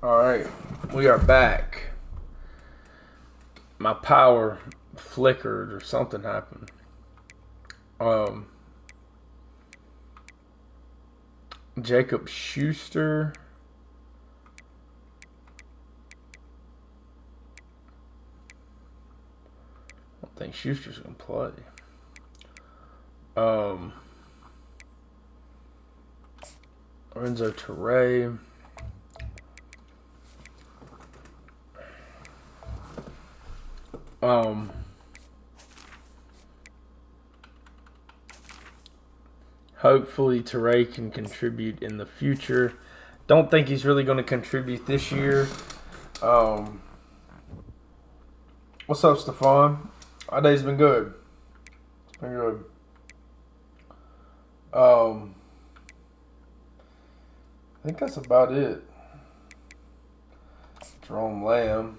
Alright, we are back. My power flickered or something happened. Um, Jacob Schuster. I don't think Schuster's gonna play. Um, Lorenzo Teray. Um, Hopefully Teray can contribute in the future. Don't think he's really going to contribute this year. Um, what's up, Stefan? My day's been good. It's been good. I think that's about it. Jerome Lamb.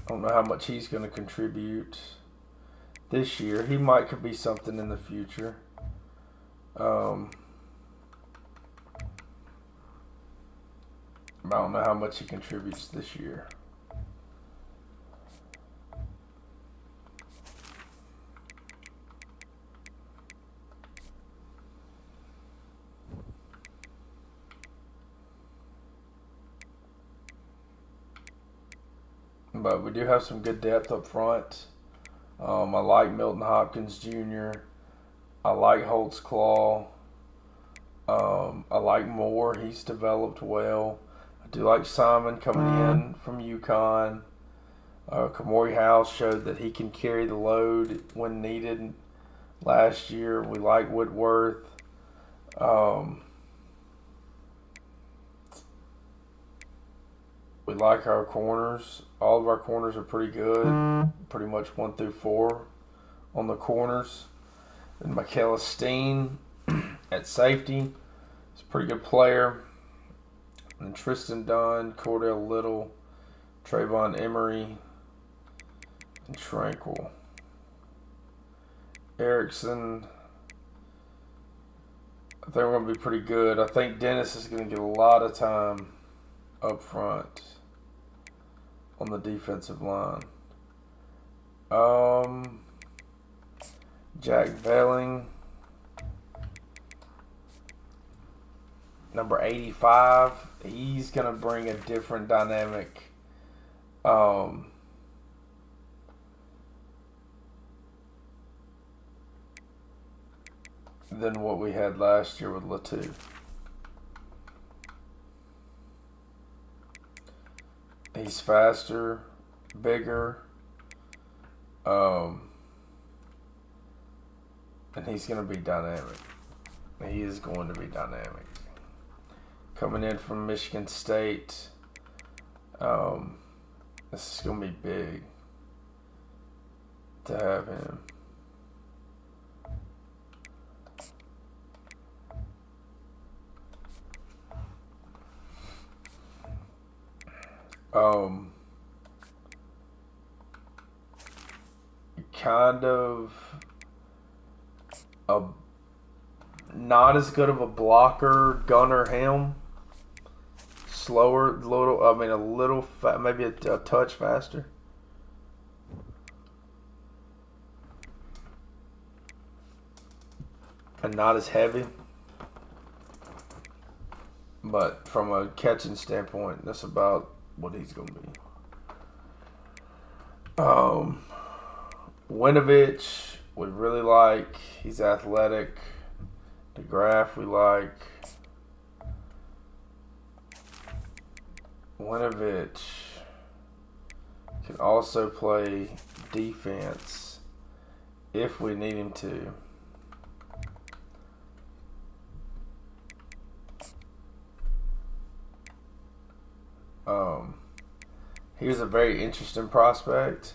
I don't know how much he's going to contribute this year. He might could be something in the future. I don't know how much he contributes this year. But we do have some good depth up front. I like Milton Hopkins Jr. I like Holtzclaw. I like Moore. He's developed well. I do like Simon coming in from UConn. Kamori House showed that he can carry the load when needed last year. We like Whitworth. We like our corners. All of our corners are pretty good. Pretty much 1 through 4 on the corners. And Michaela Steen at safety. He's a pretty good player. And Tristan Dunn, Cordell Little, Trayvon Emery, and Tranquil. Erickson, I think we're going to be pretty good. I think Dennis is going to get a lot of time up front on the defensive line. Jack Velling, number 85. He's going to bring a different dynamic. Than what we had last year with Latu. He's faster, bigger, and he's going to be dynamic. He is going to be dynamic. Coming in from Michigan State, this is going to be big to have him. Kind of a not as good of a blocker, Gunnar Helm. Slower, a little, maybe a touch faster. And not as heavy. But from a catching standpoint, that's about what he's going to be. Winovich, we really like. He's athletic. DeGraff, we like. Winovich can also play defense if we need him to. He was a very interesting prospect,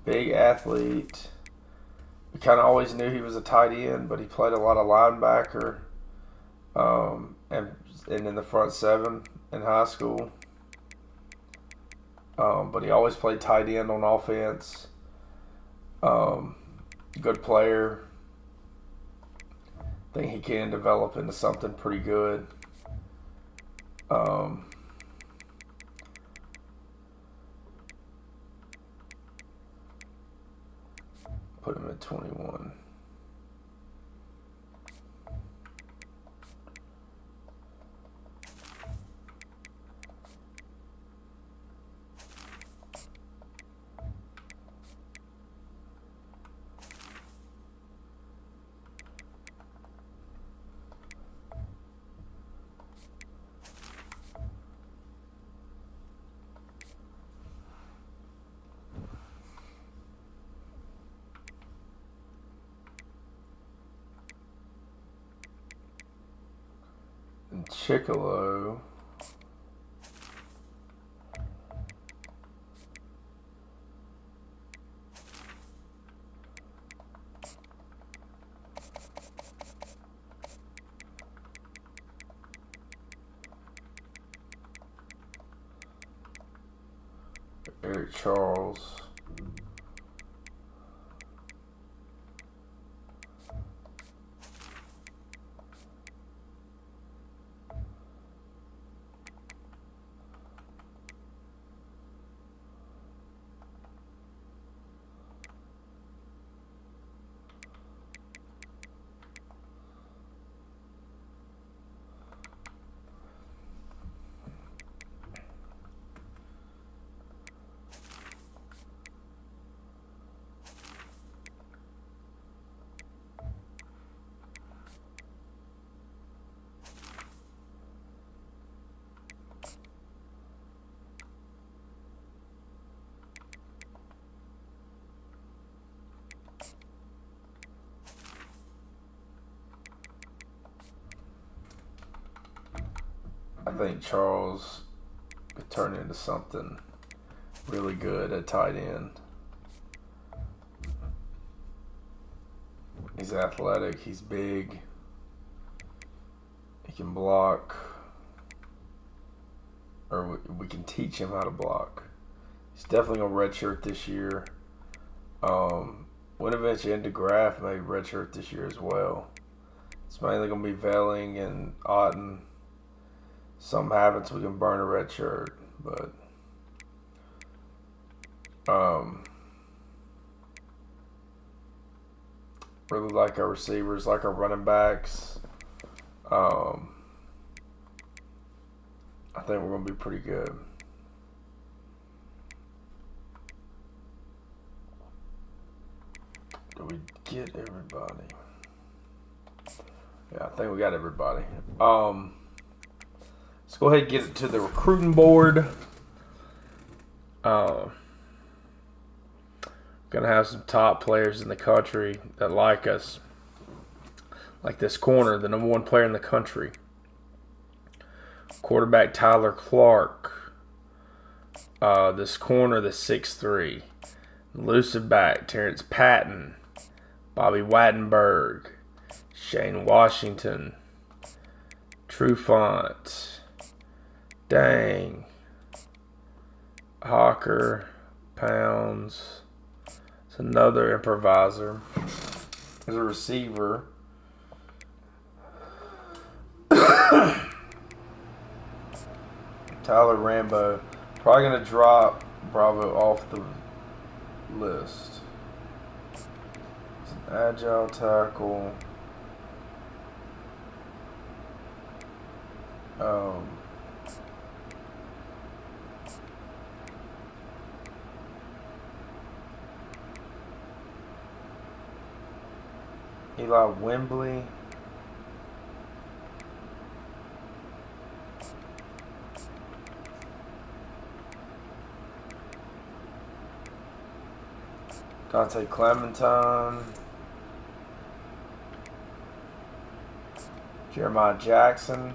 big athlete. We kind of always knew he was a tight end, but he played a lot of linebacker and in the front seven in high school. But he always played tight end on offense. Good player. I think he can develop into something pretty good. Put him at 21. And Chicolo. Eric Charles. I think Charles could turn into something really good at tight end. He's athletic, he's big, he can block, or we can teach him how to block. He's definitely going to redshirt this year. Winovich and DeGraff may redshirt this year as well. It's mainly going to be Velling and Otten. Something happens, we can burn a red shirt, but really like our receivers, like our running backs. I think we're going to be pretty good. Do we get everybody? Yeah, I think we got everybody. Let's go ahead and get it to the recruiting board. Gonna have some top players in the country that like us. Like this corner, the number one player in the country. Quarterback Tyler Clark. This corner, the 6'3". Elusive back Terrence Patton. Bobby Wattenberg. Shane Washington. Trufant. Dang. Hawker. Pounds. It's another improviser. There's a receiver. Tyler Rambo. Probably going to drop Bravo off the list. It's an agile tackle. Eli Wembley. Dante Clementine. Jeremiah Jackson.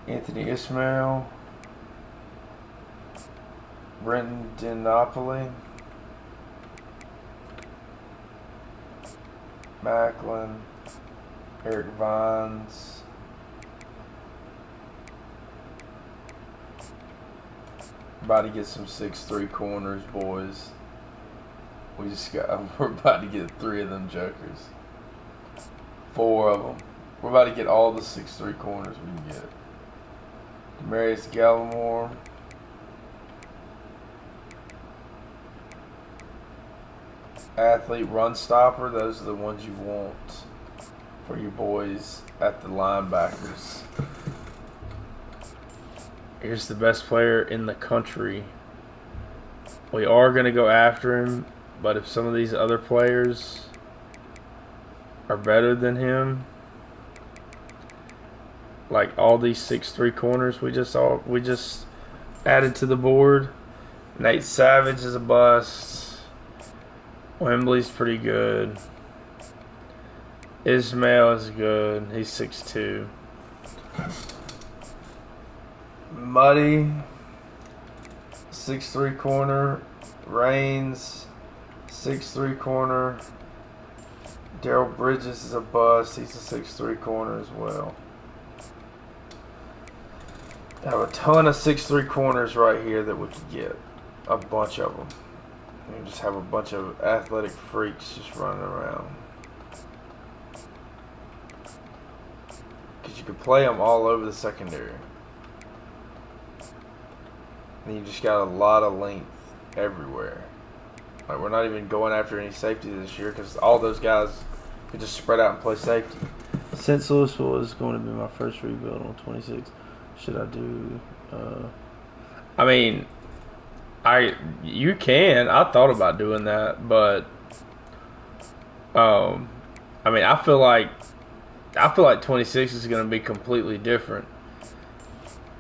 Anthony Ismail. Brendan Napoli. Macklin. Eric Vines. About to get some 6'3" corners, boys. We're about to get 3 of them jokers. 4 of them. We're about to get all the 6'3" corners we can get. Demarius Gallimore. Athlete, run stopper. Those are the ones you want for your boys at the linebackers. Here's the best player in the country. We are going to go after him, but if some of these other players are better than him, like all these 6'3" corners we just added to the board. Nate Savage is a bust. Wembley's pretty good. Ismail is good. He's 6'2". Muddy, 6'3" corner. Reigns, 6'3" corner. Daryl Bridges is a bust. He's a 6'3" corner as well. I have a ton of 6'3" corners right here that we could get. A bunch of them. You just have a bunch of athletic freaks just running around. Because you can play them all over the secondary. And you just got a lot of length everywhere. Like, we're not even going after any safety this year because all those guys could just spread out and play safety. Since Louisville is going to be my first rebuild on 26, should I do? I mean, you can. I thought about doing that, but I mean, I feel like 26 is going to be completely different.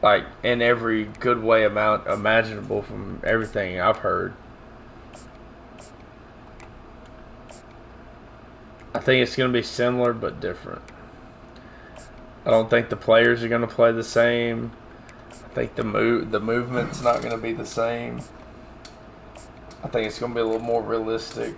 Like, in every good way imaginable from everything I've heard. I think it's going to be similar but different. I don't think the players are going to play the same. I think the movement's not going to be the same. I think it's going to be a little more realistic.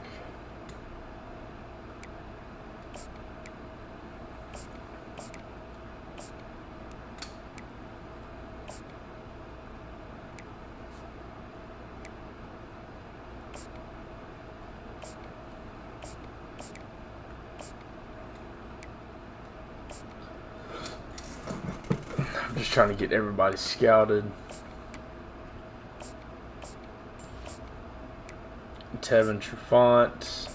I'm just trying to get everybody scouted. Tevin Trufant.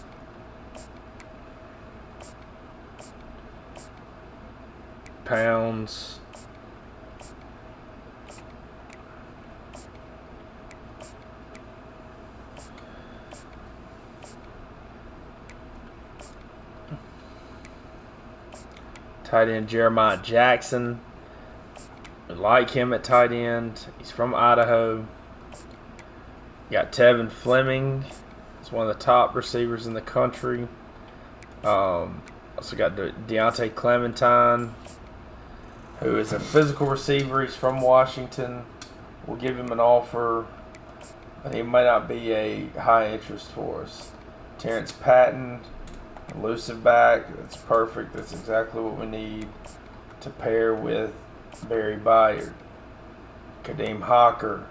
Pounds. Tight end Jeremiah Jackson. I like him at tight end. He's from Idaho. Got Tevin Fleming. He's one of the top receivers in the country. Also got Deontay Clementine, who is a physical receiver. He's from Washington. We'll give him an offer, but he might not be a high interest for us. Terrence Patton, elusive back. That's perfect. That's exactly what we need to pair with Barry Bayard. Kadeem Hawker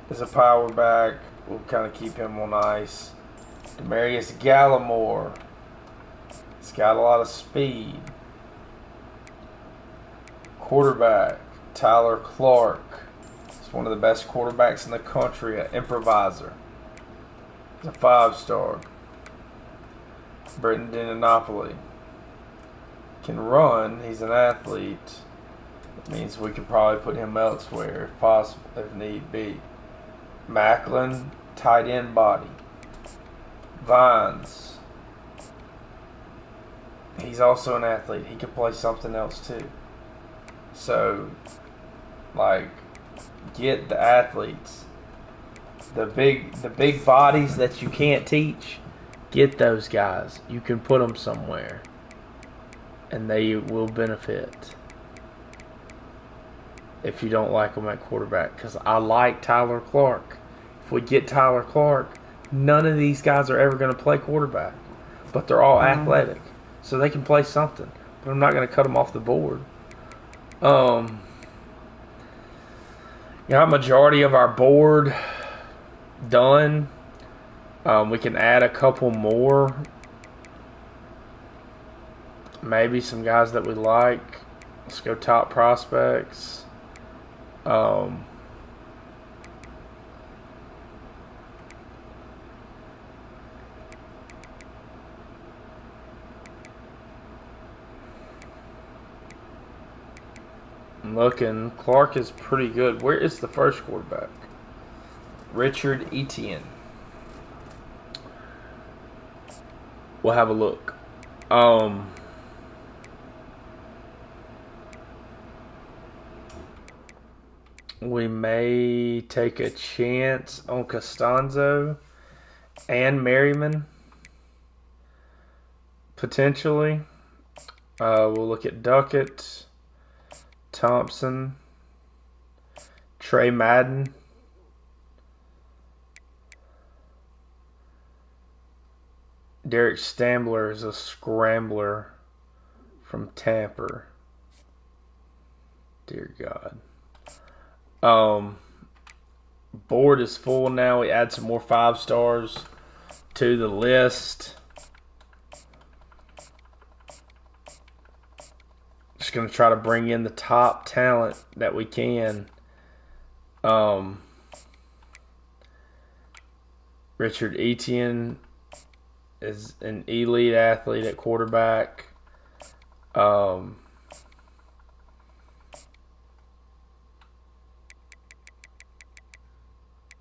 is a power back. We'll kind of keep him on ice. Demarius Gallimore. He's got a lot of speed. Quarterback Tyler Clark. He's one of the best quarterbacks in the country, an improviser. He's a 5-star. Brendan Dinanopoli can run. He's an athlete. It means we could probably put him elsewhere if possible, if need be. Macklin, tight end body. Vines. He's also an athlete. He could play something else too. So, like, get the athletes. The big bodies that you can't teach, get those guys. You can put them somewhere, and they will benefit. If you don't like them at quarterback, because I like Tyler Clark. If we get Tyler Clark, none of these guys are ever going to play quarterback, but they're all athletic, so they can play something. But I'm not going to cut them off the board. Got majority of our board done. We can add a couple more. maybe some guys that we like. Let's go top prospects. Um, I'm looking. Clark is pretty good. Where is the first quarterback? Richard Etienne. We'll have a look. We may take a chance on Costanzo and Merriman, potentially. We'll look at Duckett, Thompson, Trey Madden. Derek Stambler is a scrambler from Tampa. Dear God. Board is full now. We add some more 5 stars to the list. Just going to try to bring in the top talent that we can. Richard Etienne is an elite athlete at quarterback.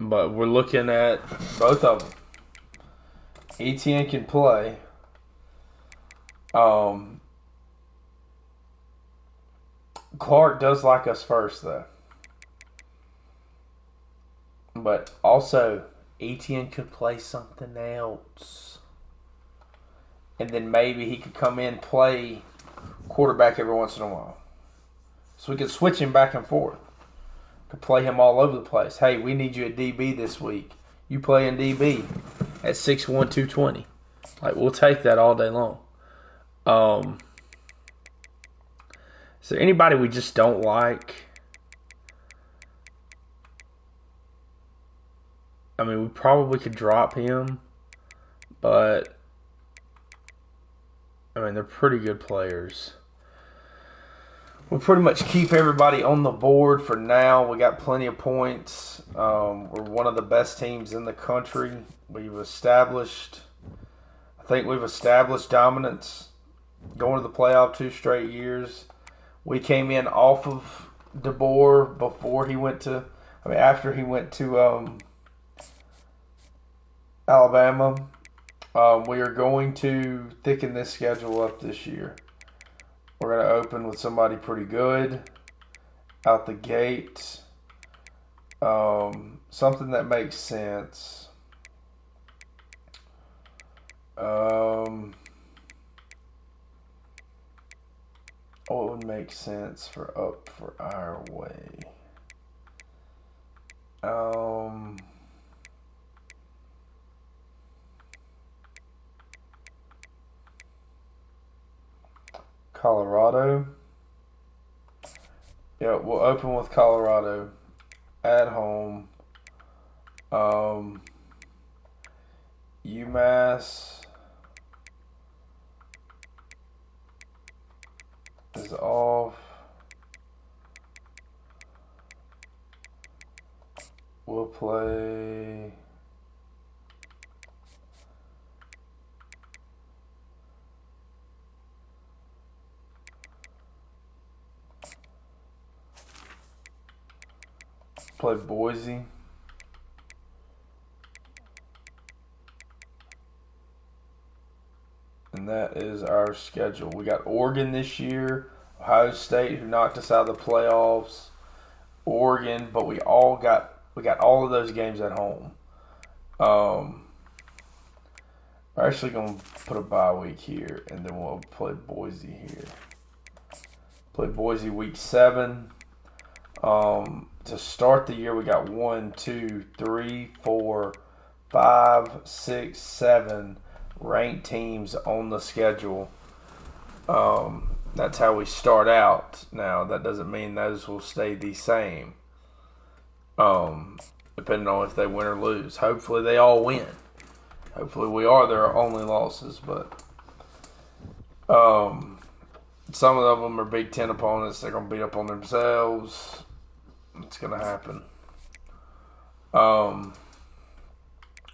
But we're looking at both of them. Etienne can play. Clark does like us first, though. But also, Etienne could play something else. And then maybe he could come in and play quarterback every once in a while. So we could switch him back and forth. Could play him all over the place. Hey, we need you at DB this week. You play in DB at 6'1", 220. Like, we'll take that all day long. Is there anybody we just don't like? I mean, we probably could drop him, but I mean, they're pretty good players. We'll pretty much keep everybody on the board for now. We got plenty of points. We're one of the best teams in the country. I think we've established dominance going to the playoff 2 straight years. We came in off of DeBoer after he went to Alabama. We are going to thicken this schedule up this year. We're going to open with somebody pretty good out the gate. Something that makes sense. What would make sense for our way? Colorado. Yeah, we'll open with Colorado at home. UMass is off. We'll play Boise. And that is our schedule. We got Oregon this year, Ohio State, who knocked us out of the playoffs, Oregon, but we got all of those games at home. We're actually going to put a bye week here, and then we'll play Boise here. Play Boise week 7. To start the year, we got 1, 2, 3, 4, 5, 6, 7 ranked teams on the schedule. That's how we start out. Now, that doesn't mean those will stay the same, depending on if they win or lose. Hopefully, they all win. Hopefully, we are their only losses, but Some of them are Big Ten opponents. They're going to beat up on themselves. It's going to happen. All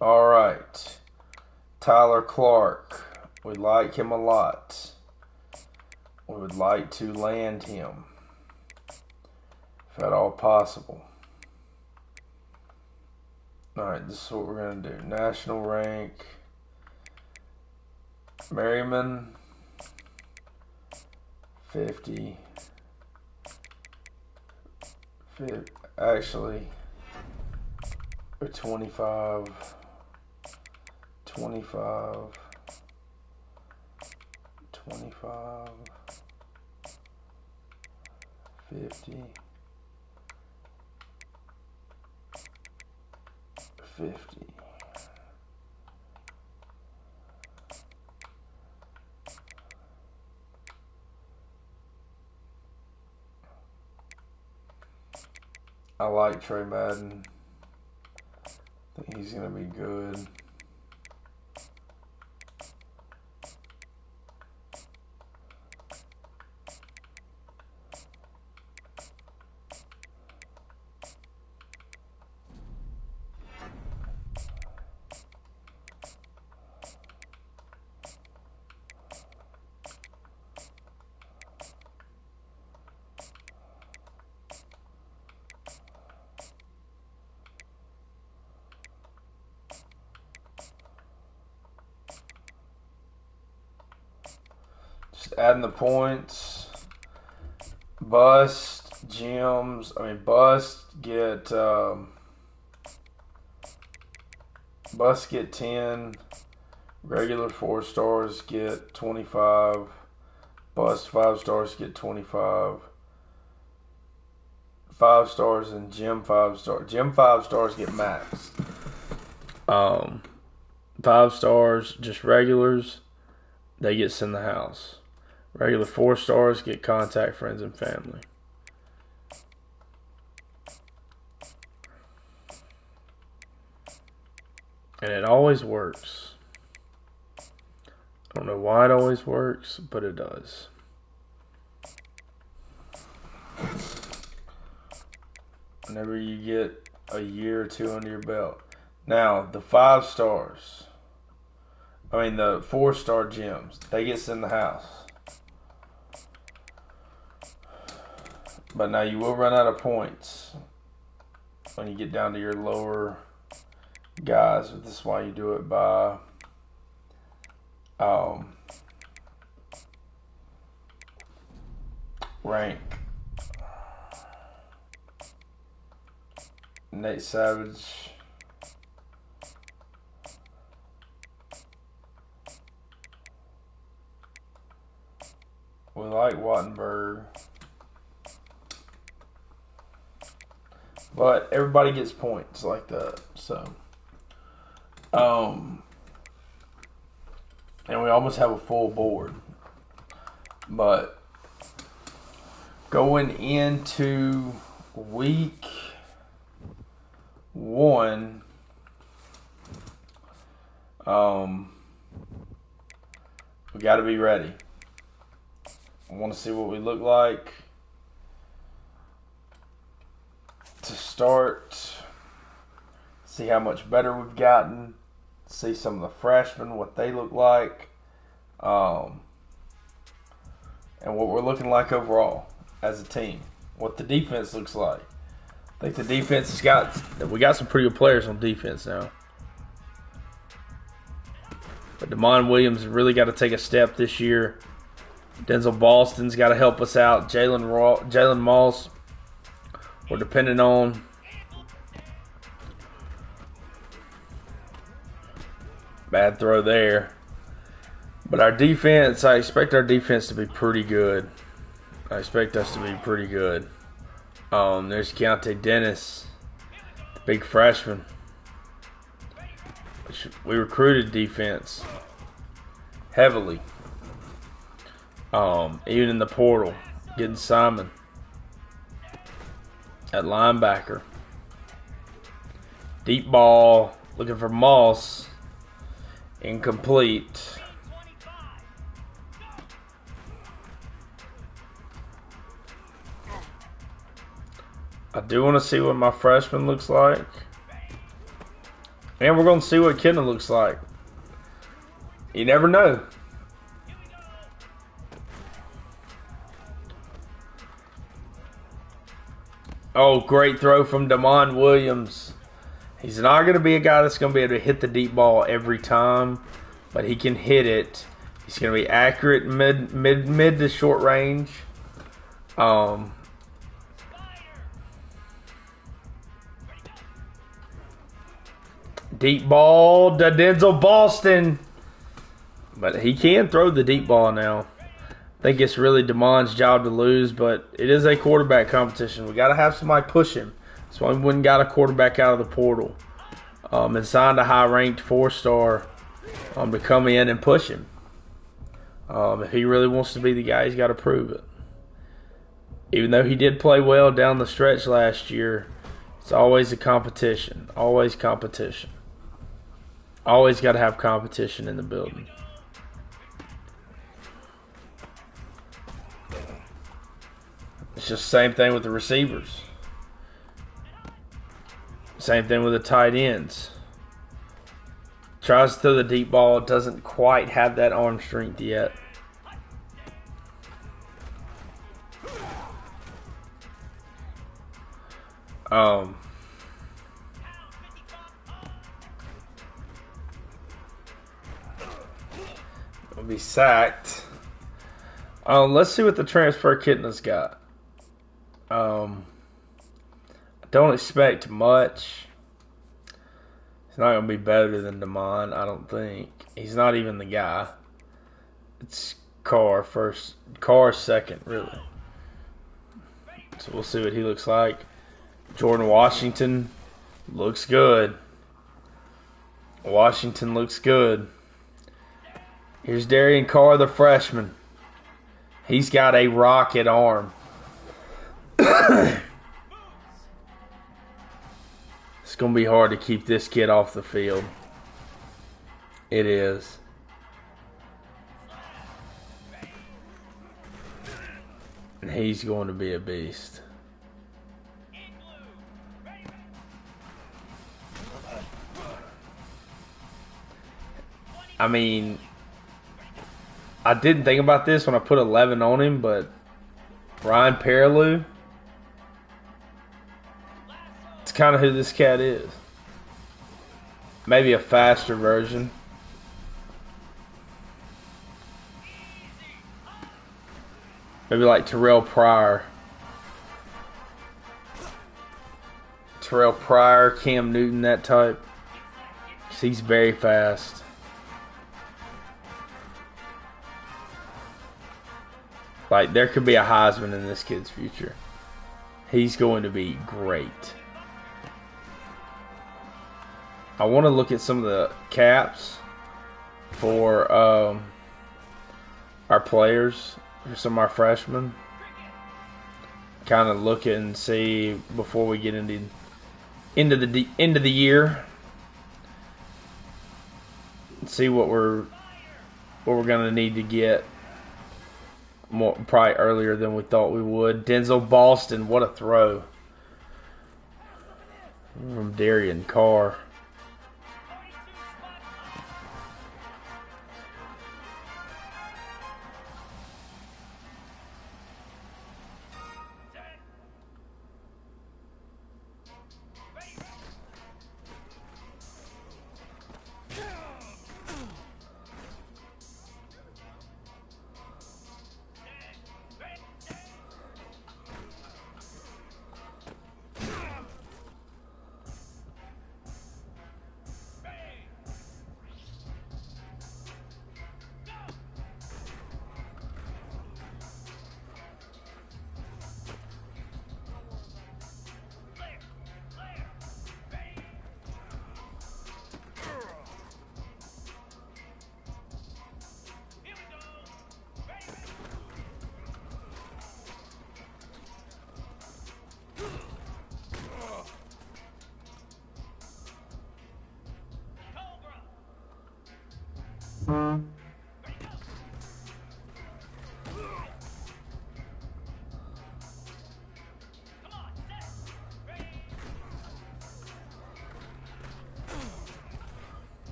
right. Tyler Clark. We like him a lot. We would like to land him, if at all possible. All right, this is what we're going to do. National rank. Merriman. 50. Actually, or 25. 25. 25. 50. 50. I like Trey Madden. I think he's going to be good. Just adding the points. Bust, gems. Bust get 10. Regular 4 stars get 25. Bust 5 stars get 25. 5 stars and gem 5 stars. Gem 5 stars get maxed. 5 stars, just regulars, they get sent in the house. Regular 4 stars get contact friends and family. And it always works. I don't know why it always works, but it does. Whenever you get a year or two under your belt. Now, the 5 stars, the 4-star gems, they get sent in the house. But now you will run out of points when you get down to your lower guys. This is why you do it by rank. Nate Savage. We like Wattenberg. But everybody gets points like that. So and we almost have a full board. But going into week 1, we got to be ready. I want to see what we look like to start. See how much better we've gotten. See some of the freshmen, what they look like. And what we're looking like overall as a team. What the defense looks like. I think the defense we got some pretty good players on defense now. But Damon Williams has really got to take a step this year. Denzel Boston's got to help us out. Jalen Moss, we're depending on. Bad throw there. But our defense, I expect our defense to be pretty good. I expect us to be pretty good. There's Keontae Dennis, the big freshman. We recruited defense heavily. Even in the portal, getting Simon at linebacker. Deep ball, looking for Moss. Incomplete. I do want to see what my freshman looks like. And we're going to see what Kenna looks like. You never know. Oh, great throw from Damon Williams. He's not going to be a guy that's going to be able to hit the deep ball every time, but he can hit it. He's going to be accurate mid to short range. Deep ball to Denzel Boston. But he can throw the deep ball now. I think it's really Damon's job to lose, but it is a quarterback competition. We got to have somebody push him. That's why we wouldn't got a quarterback out of the portal. And signed a high-ranked 4-star to come in and push him. If he really wants to be the guy, he's got to prove it. Even though he did play well down the stretch last year, it's always a competition. Always competition. Always got to have competition in the building. It's just the same thing with the receivers. Same thing with the tight ends. Tries to throw the deep ball, doesn't quite have that arm strength yet. Will be sacked. Let's see what the transfer Kitna's got. I don't expect much. He's not going to be better than Damon, I don't think. He's not even the guy. It's Carr first. Carr second, really. So we'll see what he looks like. Jordan Washington looks good. Washington looks good. Here's Darian Carr, the freshman. He's got a rocket arm. It's going to be hard to keep this kid off the field. It is. And he's going to be a beast. I mean, I didn't think about this when I put 11 on him, but Ryan Perilou, it's kind of who this cat is. Maybe a faster version. Maybe like Terrell Pryor. Terrell Pryor, Cam Newton, that type. He's very fast. Like, there could be a Heisman in this kid's future. He's going to be great. I want to look at some of the caps for our players, for some of our freshmen. Kind of look and see before we get into the year. See what we're gonna need to get. More, probably earlier than we thought we would. Denzel Boston, what a throw from Darian Carr.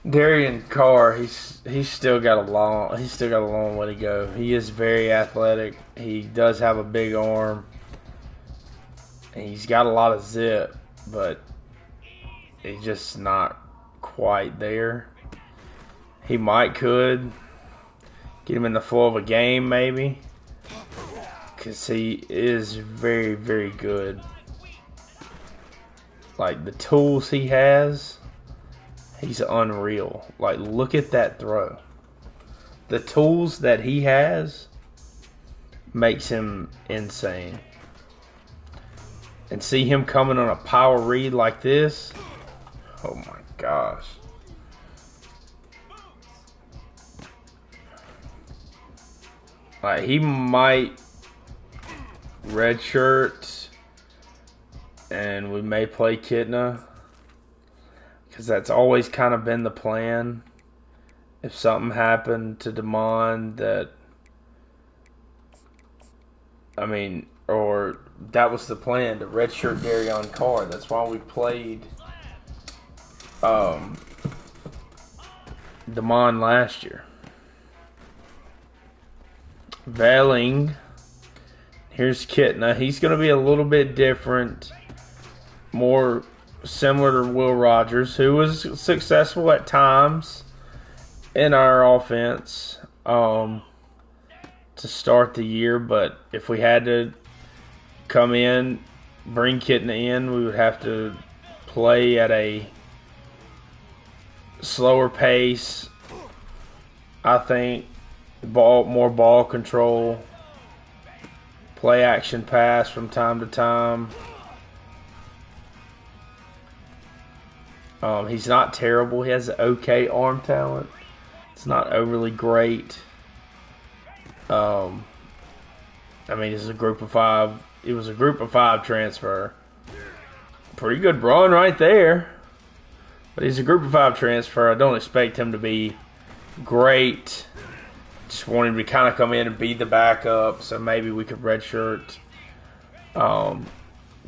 Darian Carr, he's still got a long way to go. He is very athletic. He does have a big arm. And he's got a lot of zip, but he's just not quite there. He could get him in the flow of a game, maybe, because he is very, very good. Like, the tools he has, he's unreal. Like, look at that throw. The tools that he has makes him insane. And see him coming on a power read like this. Oh my gosh. Like, he might redshirt and we may play Kitna, because that's always kind of been the plan. If something happened to Damon or that was the plan, to redshirt Darian Carr. That's why we played Damon last year. Velling. Here's Kitna. He's going to be a little bit different, more similar to Will Rogers, who was successful at times in our offense to start the year. But if we had to come in, bring Kitna in, we would have to play at a slower pace. I think more ball control, play action pass from time to time. He's not terrible. He has okay arm talent. It's not overly great. It's a group of five. It was a group of five transfer. Pretty good run right there. But he's a group of five transfer. I don't expect him to be great. Just want him to kind of come in and be the backup. So maybe we could redshirt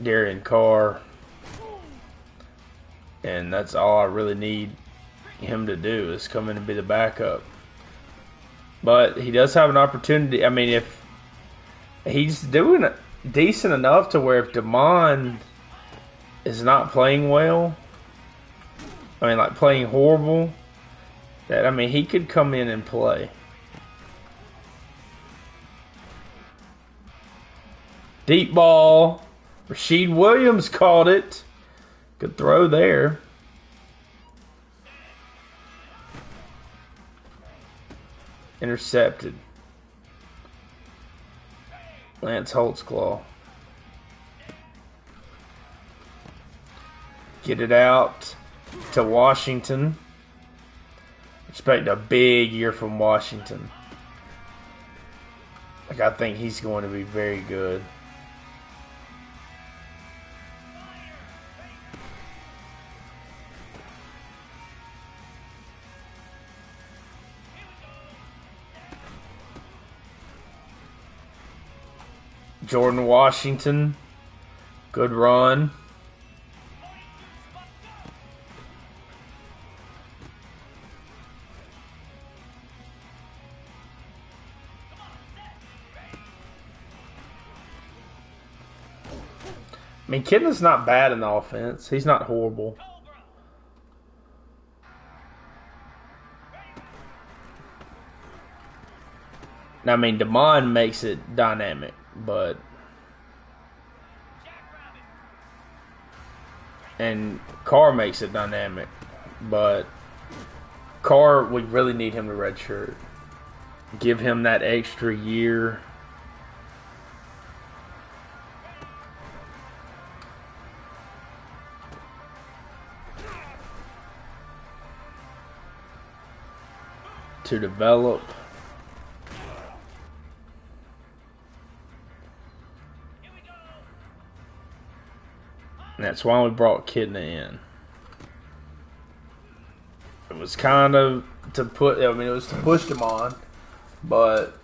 Darian Carr. And that's all I really need him to do, is come in and be the backup. But he does have an opportunity. I mean, if he's doing decent enough to where if Damon is not playing well, like playing horrible, that he could come in and play. Deep ball. Rasheed Williams caught it. Good throw there. Intercepted. Lance Holtzclaw. Get it out to Washington. Expect a big year from Washington. I think he's going to be very good. Jordan Washington, good run. Kitna's not bad in the offense. He's not horrible. Damon makes it dynamic, and Carr makes it dynamic, but Carr, we really need him to redshirt. Give him that extra year. To develop. And that's why we brought Kitna in. It was kind of to push him on, but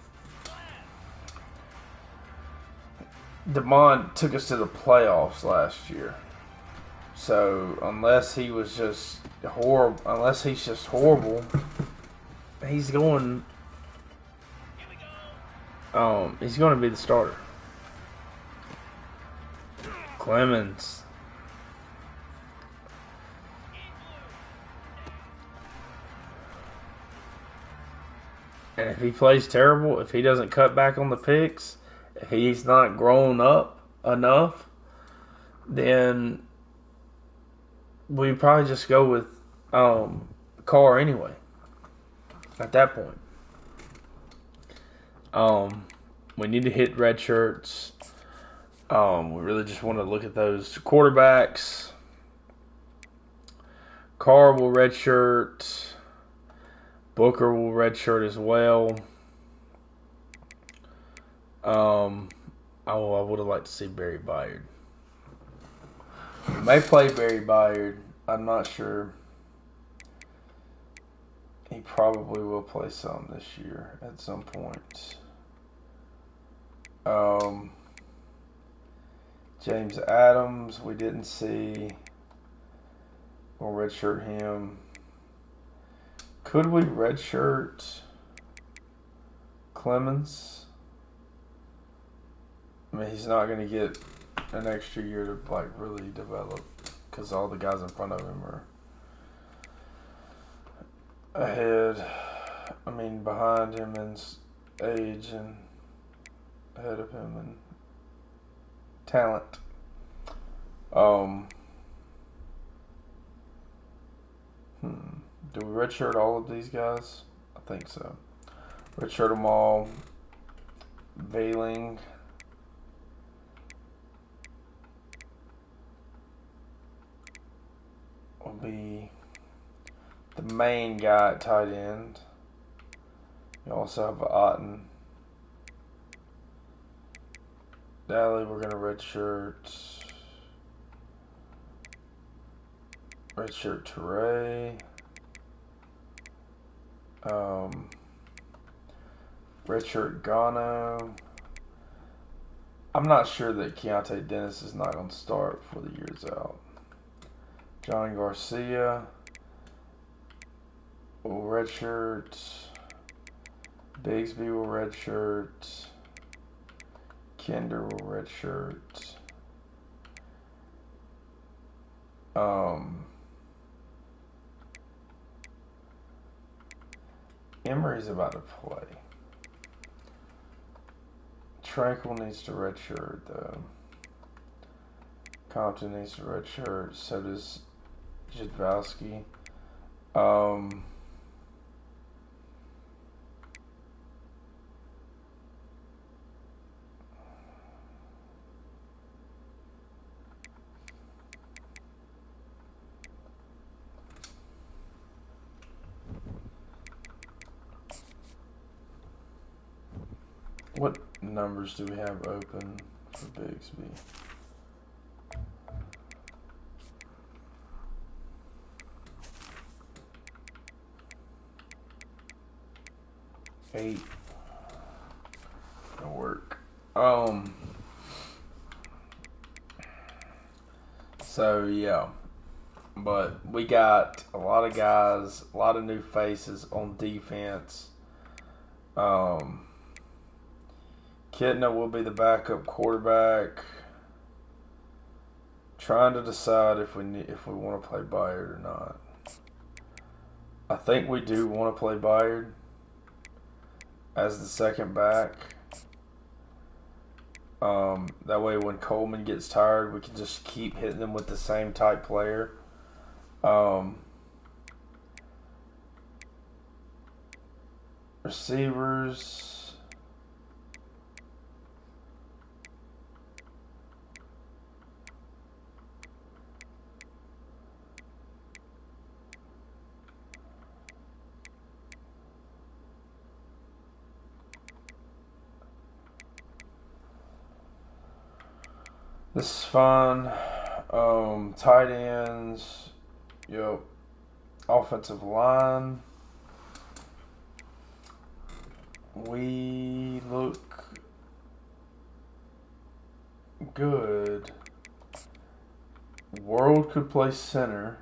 Damon took us to the playoffs last year. So unless he was just horrible, unless he's just horrible, he's going. He's going to be the starter. Clemens. And if he plays terrible, if he doesn't cut back on the picks, if he's not grown up enough, then we probably just go with Carr anyway. At that point, we need to hit red shirts. We really just want to look at those quarterbacks. Carr will redshirt. Booker will redshirt as well. I would have liked to see Barry Byard. We may play Barry Byard. I'm not sure. He probably will play some this year at some point. James Adams, we didn't see. We'll redshirt him. Could we redshirt Clemens? I mean, he's not going to get an extra year to like really develop because all the guys in front of him are ahead. I mean, behind him in age and ahead of him in talent. Do we redshirt all of these guys? I think so. Redshirt them all. Veiling. Will be the main guy at tight end. You also have Otten. Daly, we're going to redshirt. Redshirt Teray. Redshirt Gano. I'm not sure that Keontae Dennis is not going to start before the year's out. John Garcia will redshirt. Bigsby will redshirt. Kinder will redshirt. Emery's about to play. Tranquil needs to redshirt though. Compton needs to redshirt. So does Jadwowski. What numbers do we have open for Bigsby? Eight. That'll work. So yeah. But we got a lot of guys, a lot of new faces on defense. Kitna will be the backup quarterback. Trying to decide if we want to play Byard or not. I think we do want to play Byard as the second back. That way when Coleman gets tired, we can just keep hitting them with the same type player. Receivers. This is fun. Tight ends. Yep. Offensive line. We look good World could play center.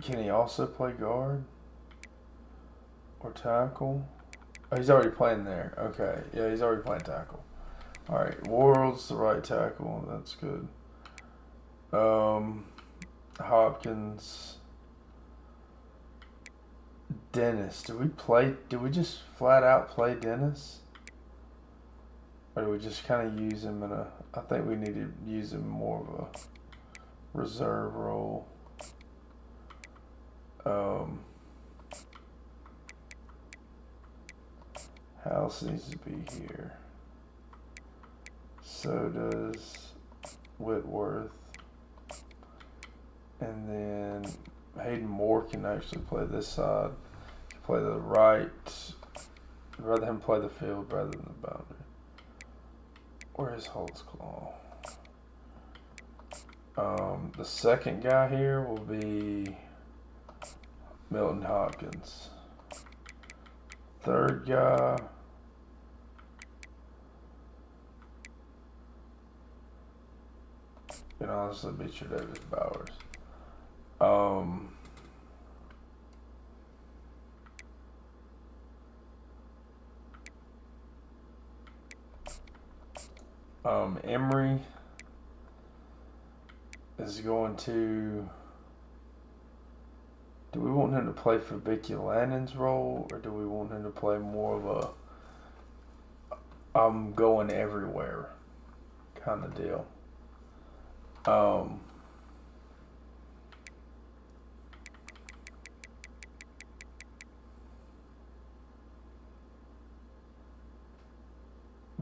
Can he also play guard or tackle? Oh, he's already playing there. Okay, yeah, he's already playing tackle. All right, World's the right tackle. That's good. Hopkins, Dennis. Did we just flat out play Dennis? Or do we just kind of use him in a? I think we need to use him more of a reserve role. House needs to be here. So does Whitworth. And then Hayden Moore can actually play this side. He can play the right. I'd rather him play the field rather than the boundary. Where is Holtzclaw? The second guy here will be Milton Hopkins. Third guy. Can honestly be Davis Bowers. Emery is going to. Do we want him to play Fabiculanen's role, or do we want him to play more of a I'm going everywhere kind of deal?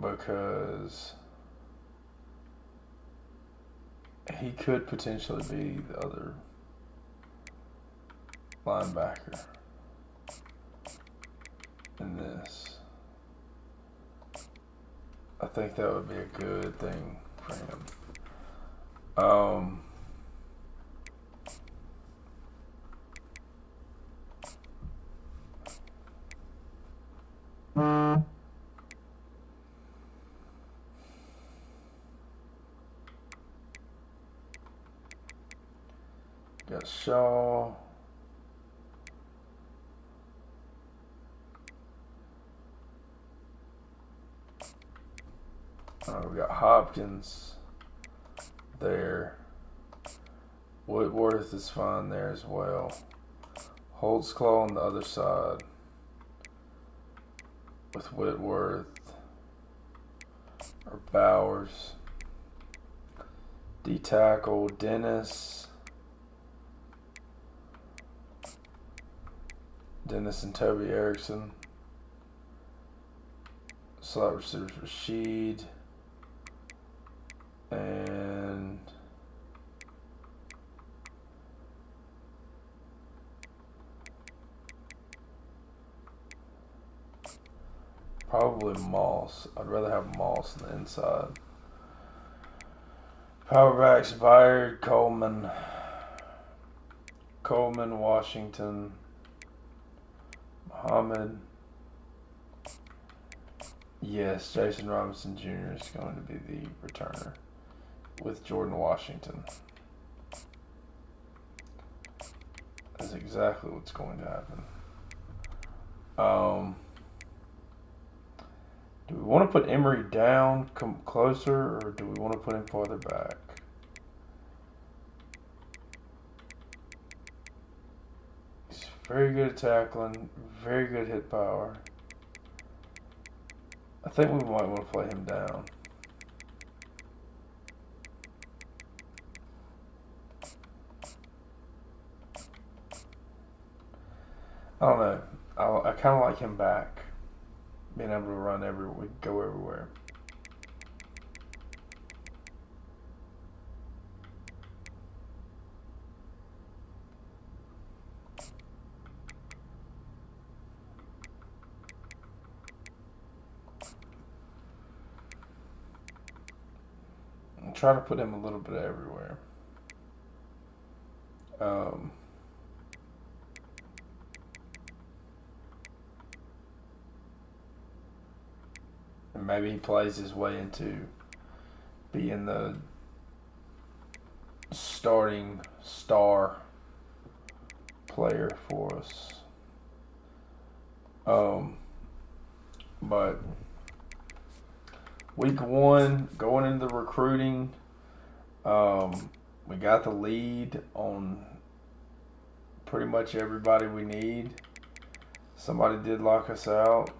Because he could potentially be the other linebacker in this. I think that would be a good thing for him. Got Shaw. We got Hopkins there. Whitworth is fine there as well. Holtzclaw on the other side with Whitworth or Bowers. D tackle Dennis. Dennis and Toby Erickson. Slot receivers Rashid. And probably Moss. I'd rather have Moss on the inside. Powerbacks Byard, Coleman, Washington, Muhammad. Yes, Jason Robinson Jr. is going to be the returner with Jordan Washington. That's exactly what's going to happen. Do we want to put Emery down, come closer, or do we want to put him farther back? He's very good at tackling, very good hit power. I think we might want to play him down. I don't know. I kind of like him back. Being able to run everywhere, go everywhere. And try to put him a little bit everywhere. And maybe he plays his way into being the starting star player for us. But week one, going into the recruiting, we got the lead on pretty much everybody we need. Somebody did lock us out.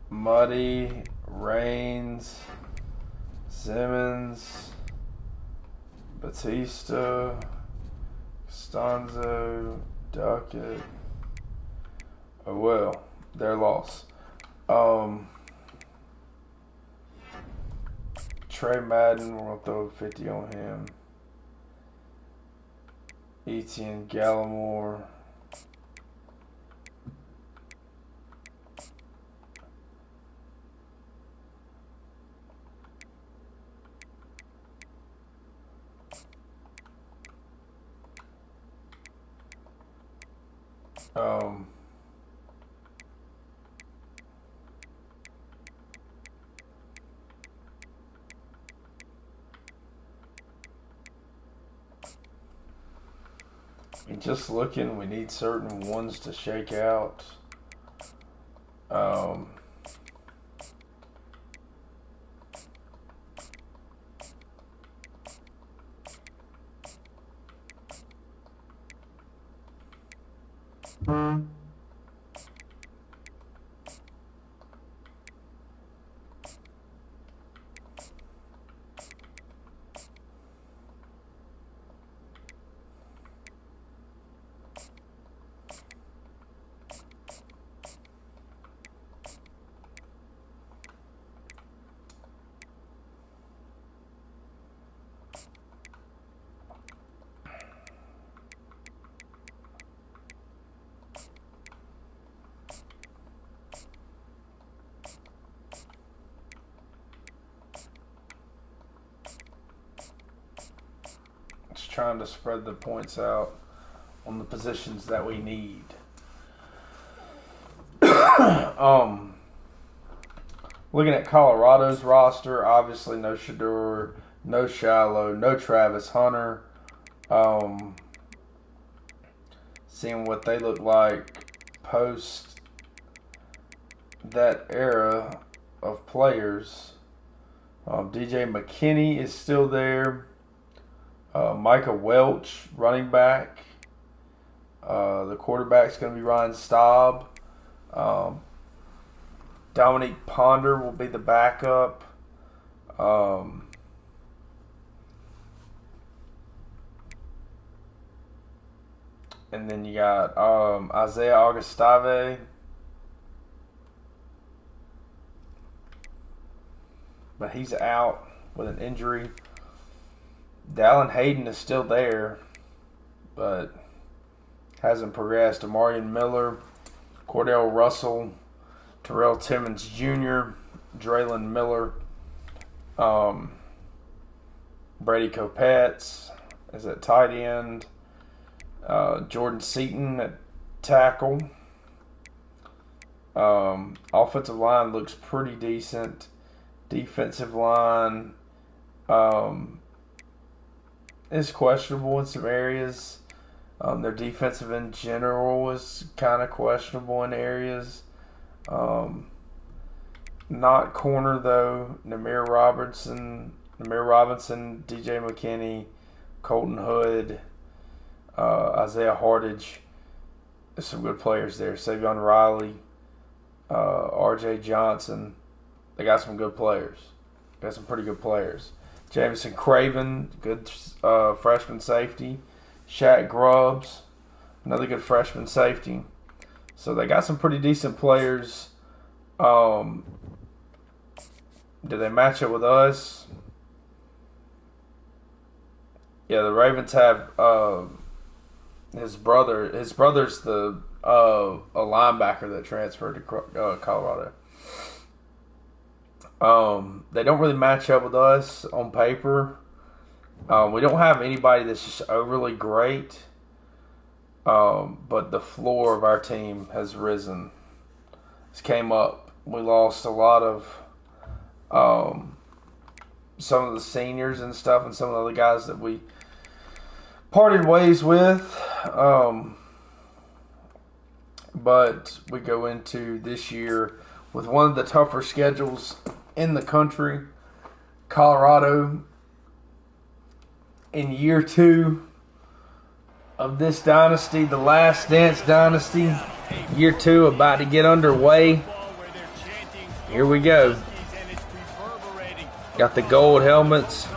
Muddy, Reigns, Simmons, Batista, Costanzo, Duckett. Oh well, their loss. Trey Madden, we're gonna throw 50 on him. Etienne Gallimore. Just looking, we need certain ones to shake out. Trying to spread the points out on the positions that we need. Looking at Colorado's roster, obviously no Shador, no Shallow, no Travis Hunter. Seeing what they look like post that era of players. DJ McKinney is still there. Micah Welch, running back. The quarterback's going to be Ryan Staub. Dominique Ponder will be the backup. And then you got Isaiah Augustave. But he's out with an injury. Dallin Hayden is still there, but hasn't progressed. Amarian Miller, Cordell Russell, Terrell Timmons Jr., Draylon Miller, Brady Kopetz is at tight end, Jordan Seaton at tackle. Offensive line looks pretty decent. Defensive line is questionable in some areas. Their defensive in general is kind of questionable in areas. Not corner though. Namir Robinson, DJ McKinney, Colton Hood, Isaiah Hardage. There's some good players there. Savion Riley, R.J. Johnson. They got some good players. Got some pretty good players. Jamison Craven, good freshman safety. Shaq Grubbs, another good freshman safety. So they got some pretty decent players. Do they match up with us? Yeah, the Ravens have his brother. His brother's a linebacker that transferred to Colorado. They don't really match up with us on paper. We don't have anybody that's just overly great. But the floor of our team has risen. It's came up We lost a lot of some of the seniors and stuff, and some of the other guys that we parted ways with. But we go into this year with one of the tougher schedules in the country. Colorado, in year 2 of this dynasty, the Last Dance dynasty, year 2 about to get underway. Here we go. Got the gold helmets,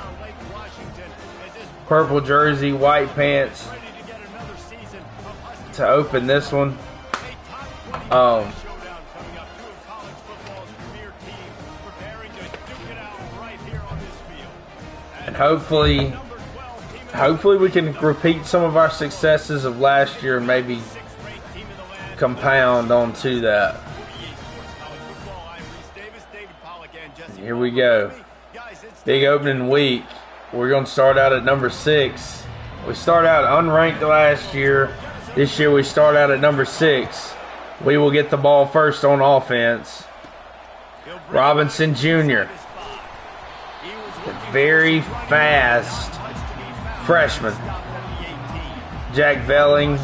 purple jersey, white pants to open this one. And hopefully we can repeat some of our successes of last year and maybe compound onto that. Here we go. Big opening week. We're going to start out at number 6. We start out unranked last year. This year we start out at number 6. We will get the ball first on offense. Robinson Jr., the very fast freshman. Jack Velling,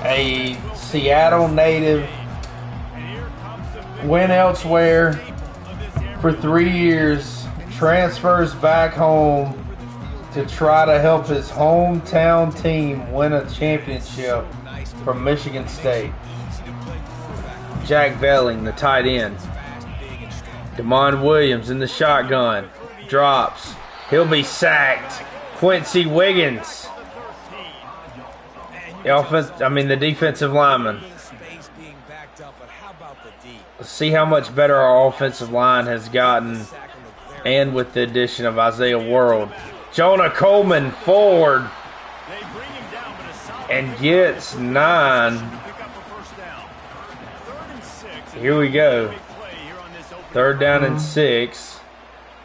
a Seattle native, went elsewhere for 3 years, transfers back home to try to help his hometown team win a championship from Michigan State. Jack Velling, the tight end. Damon Williams in the shotgun. Drops. He'll be sacked. Quincy Wiggins. The defensive lineman. Let's see how much better our offensive line has gotten, and with the addition of Isaiah World. Jonah Coleman forward and gets 9. Here we go. 3rd down and 6.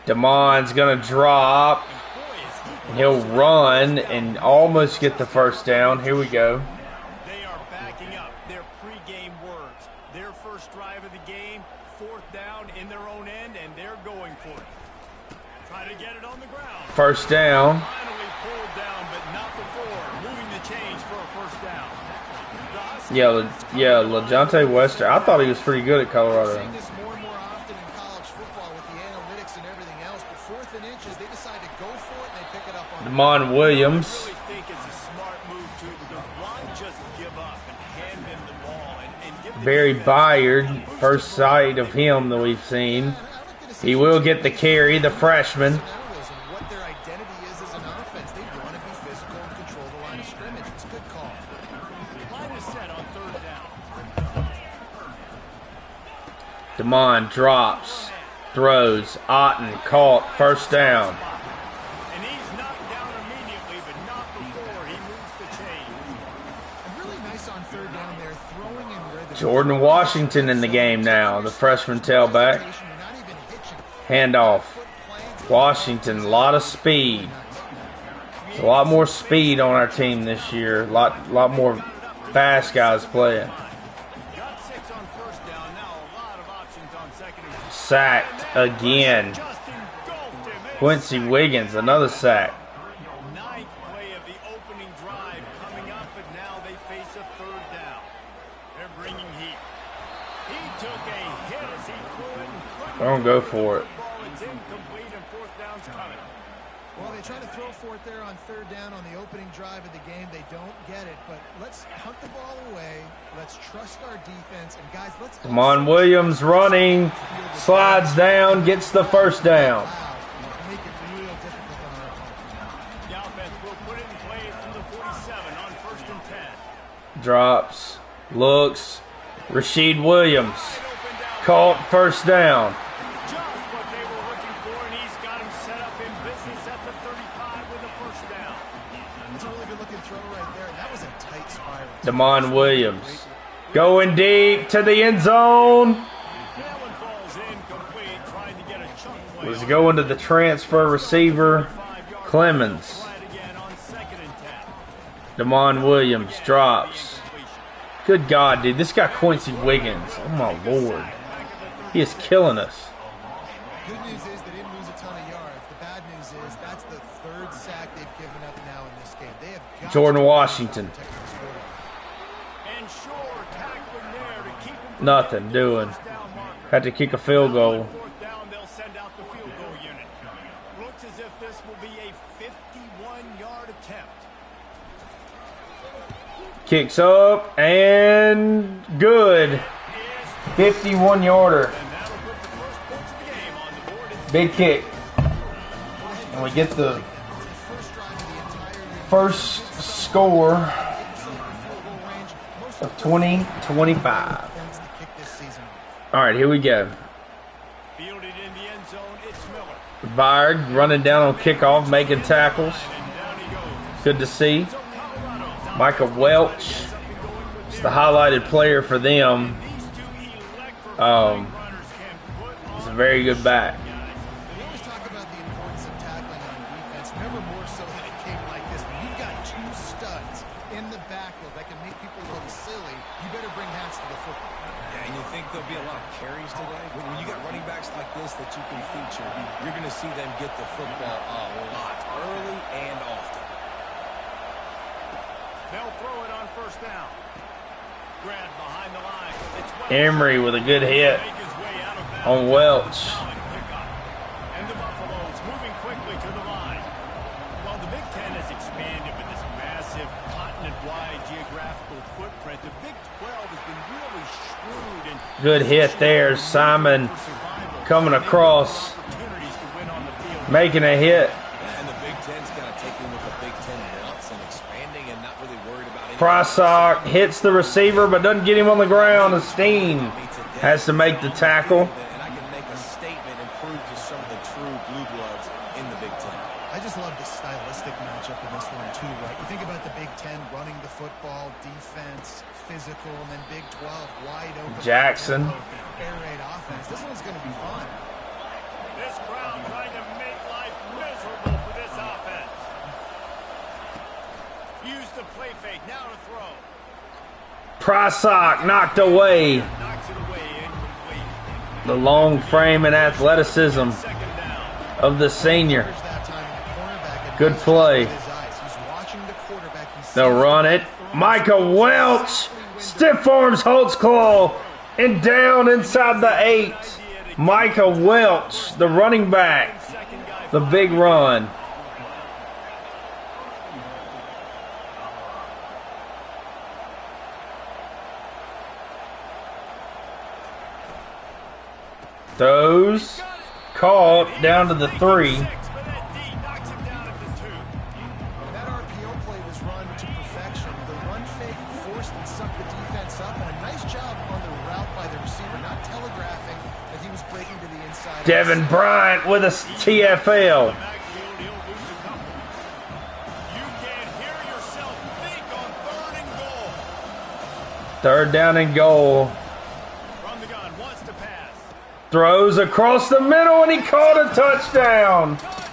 Damon's going to drop. He'll run and almost get the first down. Here we go. They are backing up their pregame words. Their first drive of the game, 4th down in their own end, and they're going for it. Try to get it on the ground. First down. Finally pulled down, but not before. Moving the chains for a first down. Yeah, LaJohntay Wester. I thought he was pretty good at Colorado. Seeing this more and more often in college football with the analytics and everything else. But 4th and inches, they decide to go for it and they pick it up on Damon Williams. I really think it's a smart move too, because why just give up and hand them the ball and give them Barry Byard, first sight of him that we've seen. He will get the carry, the freshman. what their identity is as an offense. They want to be physical and control the line of scrimmage. It's a good call. line is set on 3rd down. Damon drops, throws, Otten caught, first down. And he's knocked down immediately, but not before he moves the chain. And really nice on 3rd down there, throwing in rhythm. Jordan Washington in the game now, the freshman tailback. You're not even hitching. Handoff. Washington, a lot of speed. There's a lot more speed on our team this year. A lot more fast guys playing. Got 6 on 1st down, now a lot of options on 2nd and 3rd. Sacked again. Justin Golden. Quincy Wiggins, another sack. 9th play of the opening drive coming up, but now they face a 3rd down. They're bringing heat. He took a hit as he threw it and couldn't. Don't go for it. Ball, it's incomplete and 4th down's coming. Well, they try to throw for it there on 3rd down on the opening drive of the game. They don't get it, but let's hunt the ball away. Let's trust our defense. And guys, let's... Damon Williams running, slides down, gets the first down. Make it real difficult on our opponent. The offense will put it in play from the 47 on 1st and 10. Drops, looks, Rasheed Williams, caught, first down. Just what they were looking for, and he's got him set up in business at the 35 with a first down. That's a really good looking throw right there. That was a tight spiral. Damon Williams going deep to the end zone. That one falls incomplete, trying to get a chunk play. Was going to the transfer receiver, Clemens. Again on 2nd and 10. Damon Williams drops. Good God, dude. This guy Quincy Wiggins. Oh, my Lord. Back at the He is killing us. Good news is they didn't lose a ton of yards. The bad news is that's the third sack they've given up now in this game. They have got Jordan Washington. And sure, tackling there to keep him from Nothing doing. Had to kick a field goal. fourth down, they'll send out the field goal unit. Looks as if this will be a 51-yard attempt. Kicks up and good. 51-yarder. And that'll put the first points of the game on the board. It's Big kick. And we get the first score of 20-25. All right, here we go. fielded in the end zone. It's Miller. Byard running down on kickoff, making tackles. And down he goes. Good to see. So Colorado's on Micah Welch is the highlighted player for them. these two electrifying Um, runners can put He's a on very good back. We always talk about the importance of tackling on defense, never more so than a game like this. When you've got two studs in the backfield that can make people look silly, you better bring hats to the football. Yeah, and you think there'll be a lot of carries today? When you got running backs like this that you can feature, you're going to see them get the football a lot, early and often. They'll throw it on first down. Grab behind the line. It's Welch. Emery with a good hit Make his way out of bounds. on Welch. Solid pickup. And the Buffaloes moving quickly to the line. While the Big Ten has expanded with this massive continent-wide geographical footprint, the Big 12 has been really shrewd and Good hit there. Simon for survival. coming across, Opportunities to win on the field. making a hit. And the Big Ten's kind of taking what the Big Ten wants and expanding and not really worried about anything. Prysock hits the receiver but doesn't get him on the ground. And Steen has to make the tackle. And I can make a statement and prove to some of the true blue bloods in the Big Ten. I just love the stylistic matchup in this one too, right? You think about the Big Ten running the football, defense, physical, and then Big 12 wide open. Jackson. Air raid offense. This one's going to be fun. This crowd trying to make life miserable for this offense. Use the play fake. Now to throw. Prysock knocked away. Knocks it away. Incomplete. The long frame and athleticism Second down. of the senior. That time, the cornerback had Good nice play. job with his eyes. He's watching the quarterback. He They'll sees run the it. throw. Micah Welch stiff arms Holtzclaw and down inside the 8. Micah Welch, the running back, Second guy. the big run. Throws caught down to the 3. But that D knocks him down at the 2. That RPO play was run to perfection. The run fake forced and sucked the defense up, and a nice job on the route by the receiver, not telegraphing that he was breaking to the inside. Devin Bryant with a TFL. Backfield, he'll lose a couple. You can't hear yourself think on 3rd and goal. 3rd down and goal. From the gun, wants to pass. Throws across the middle and he caught a touchdown. Touchdown,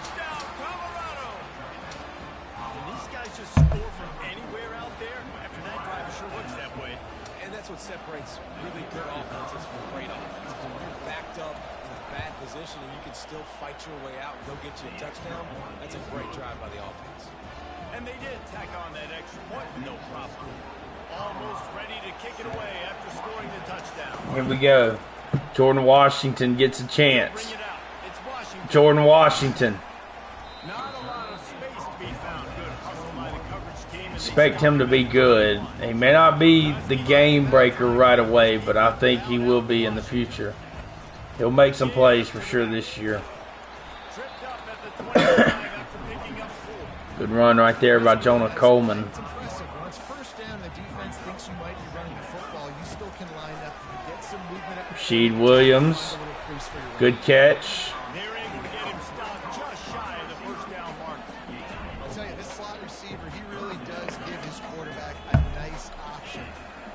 Colorado! Can these guys just score from anywhere out there? After that drive, it sure looks that way. And that's what separates really good offenses from great offenses. When you're backed up in a bad position and you can still fight your way out and go get you a touchdown, that's a great drive by the offense. And they did tack on that extra point, no problem. Almost ready to kick it away after scoring the touchdown. Here we go. Jordan Washington gets a chance. Bring it out. It's Washington. Jordan Washington. Not a lot of space to be found. Good hustle by the coverage team. Expect him to be good. He may not be the game breaker right away, but I think he will be in the future. He'll make some plays for sure this year. Tripped up at the 25 after picking up 4. Good run right there by Jonah Coleman. It's impressive. When it's first down, the defense thinks you might be running the football. You still can line up. You can get some movement up. Rasheed Williams. A little crease for your run. Good catch. They're able to get him stopped just shy of the first down mark. I'll tell you, this slot receiver, he really does give his quarterback a nice option.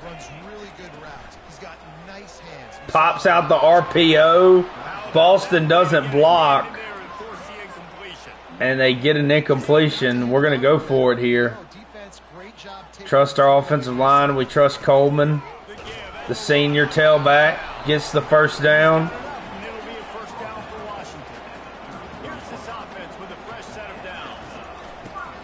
Runs really good routes. He's got nice hands. Pops out the RPO. Boston doesn't block, There and force the incompletion. and they get an incompletion. We're going to go for it here. Defense, great job taking Trust our offensive line. We trust Coleman, The give. the senior tailback. gets the first down. And it'll be a first down for Washington. Here's this offense with a fresh set of downs.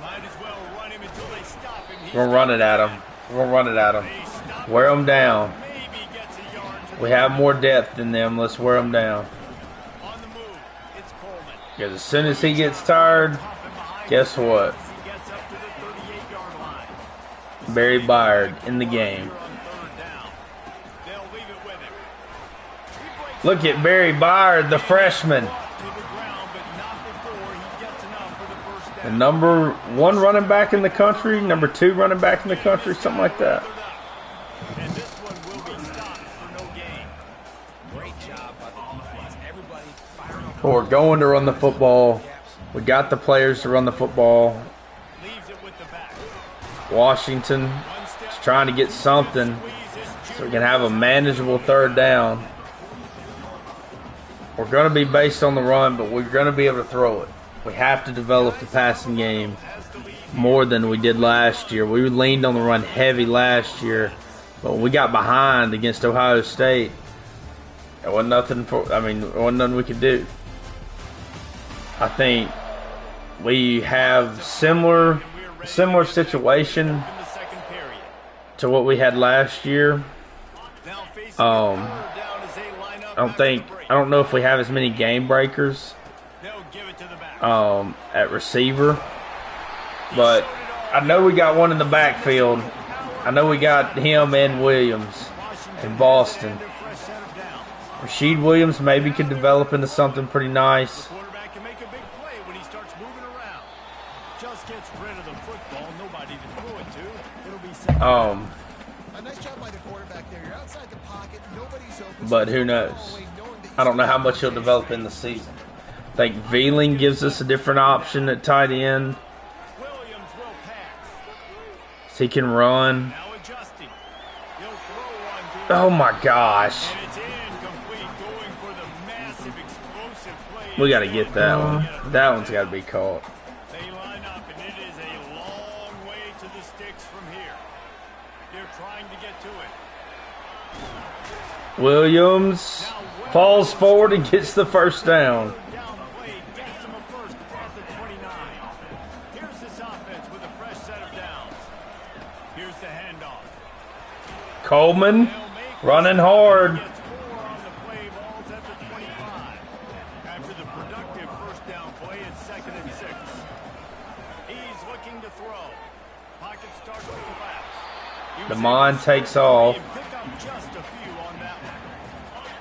Might as well run him until they stop him. We're gonna run it at him. We're gonna run it at him. Wear them down. Maybe gets a yard to We have more depth than them. Let's wear them down. on the move. It's Coleman. Because as soon as he gets tired, guess what? He gets up to the 38-yard line. Barry Byard in the game. On third down. They'll leave it with him. He breaks Look at Barry Byard, the freshman. to the ground, but not before he gets enough for the first The down. number 1 running back in the country, number 2 running back in the country, something like that. And this one will be stopped for no gain. Great job by the defense. Everybody firing up. But we're going to run the football. We got the players to run the football. Leaves it with the back. Washington is trying to get something so we can have a manageable third down. We're going to be based on the run, but we're going to be able to throw it. We have to develop the passing game more than we did last year. We leaned on the run heavy last year, but when we got behind against Ohio State, there wasn't nothing there wasn't nothing we could do. I think we have similar situation In the second period. to what we had last year. Now facing Um, a third down as they line up I don't know if we have as many game breakers They'll give it to the back. at receiver, but I know we got one in the backfield. I know we got him and Williams in Boston. Fresh set of downs. Rasheed Williams maybe could develop into something pretty nice. Quarterback can make a big play when he starts moving around. Just gets rid of the football. Nobody to throw it to. It'll be second. A nice job by the quarterback there. You're outside the pocket. Nobody's open. But who knows? I don't know how much he'll develop in the season. I think Veeling gives us a different option at tight end. Williams will pass. So he can run. Now adjusting. He'll throw one to Oh my gosh. and it's incomplete, going for the massive explosive play. We got to get that one. That one's got to be caught. They line up, and it is a long way to the sticks from here. They're trying to get to it. Williams falls forward and gets the first down. Down play, gets him a first across the 29. Here's this offense with a fresh set of downs. Here's the handoff. Coleman running hard. Gets 4 on the play, balls at the 25. After the productive first down play, it's 2nd and 6. He's looking to throw. Pocket starts to collapse. DeMond takes off. Pick up just a few on that one.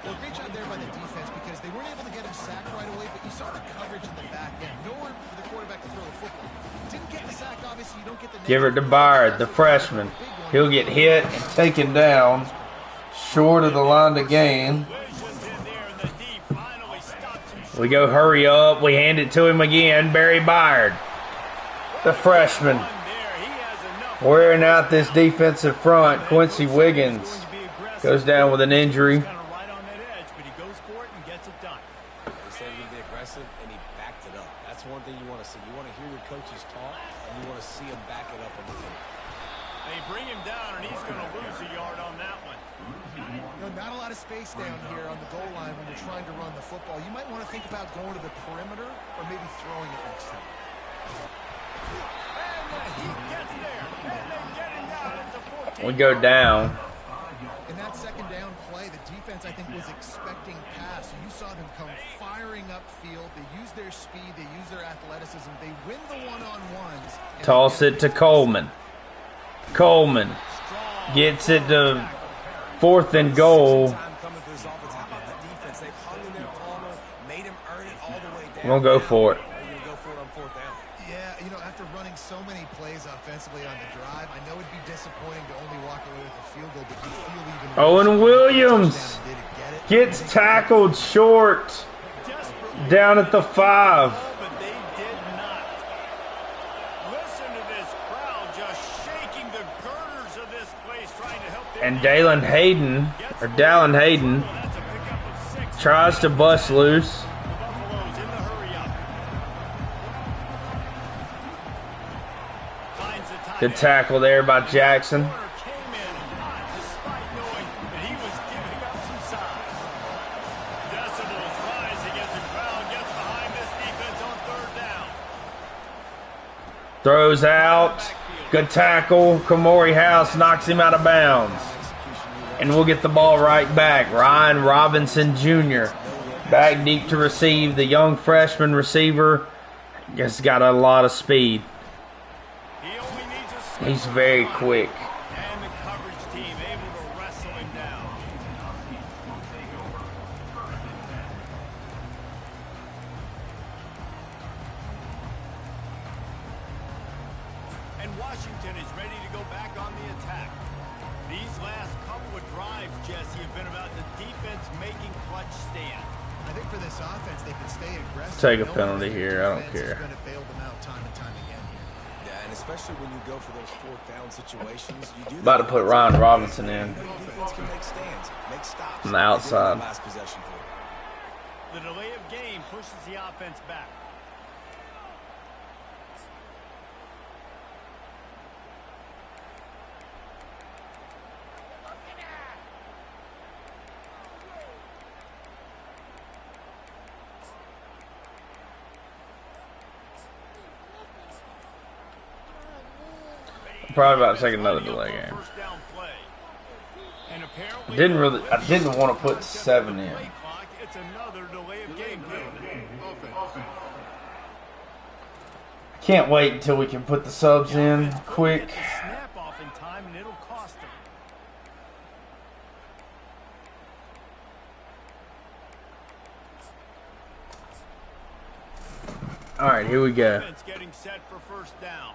Well, great job there by the defense because they weren't able to get him sacked right away, but you saw the coverage in the back end. Nowhere for the quarterback to throw the football. Didn't get the sack, obviously. You don't get the Give it to Byard, the freshman. He'll get hit and taken down short of the line to gain. Collisions in there, and the D finally stops him. We go hurry up. We hand it to him again. Barry Byard, the freshman. There, he has enough. Wearing out this defensive front. Quincy Wiggins goes down with an injury. Kind of right on that edge, but he goes for it and gets it done. They said he would be aggressive, and he backed it up. That's one thing you want to see. You want to hear your coaches talk, and you want to see him back it up on the field. They bring him down, and he's going to lose a yard on that one. Not a lot of space down here on the goal line when you're trying to run the football. You might want to think about going to the perimeter or maybe throwing it next time. And he gets there, and they get him down at the 14. We go down. In that second down play, the defense, I think, was expecting pass. You saw them come firing upfield. They use their speed. They use their athleticism. They win the one-on-ones. Toss it to Coleman. Coleman gets it to 4th and goal. Time coming for this offense. How about the defense? They hung in there, Palmer, made him earn it all the way down. We're going to go for it. They're going to go for it on 4th down. Yeah, after running so many plays offensively on the drive, I know it'd be disappointing to only walk away with a field goal, but you feel even Owen worse. Williams Touchdown and didn't get it. gets tackled short down at the 5. But they did not. Listen to this crowd just shaking the girders of this place, trying to help their And Dallin Hayden That's a pickup of 6. tries to bust loose. The Buffaloes in the hurry-up. Finds the tight Good end. tackle there by Jackson. Corner came in hot despite knowing that he was giving up some size. Throws out. Good tackle. Kamori House knocks him out of bounds. And we'll get the ball right back. Ryan Robinson Jr. back deep to receive. The young freshman receiver has got a lot of speed. He's very quick. And the coverage team able to wrestle him down. And Washington is ready to go back on the attack. These last couple of drives, Jesse, have been about the defense making clutch stand. I think for this offense, they can stay aggressive. Take a penalty here. I don't care. Going to bail them out time and time again here. Yeah, and especially when you go for those fourth down situations, you do About to put Ryan Robinson in. Defense can make stands, make stops. On the outside. Last possession for you. The delay of game pushes the offense back. Probably about to take another delay game. I didn't want to put 7 in. It's another delay of game penalty. Can't wait until we can put the subs in quick. Snap off in time and it'll cost them. All right, here we go. Getting set for first down.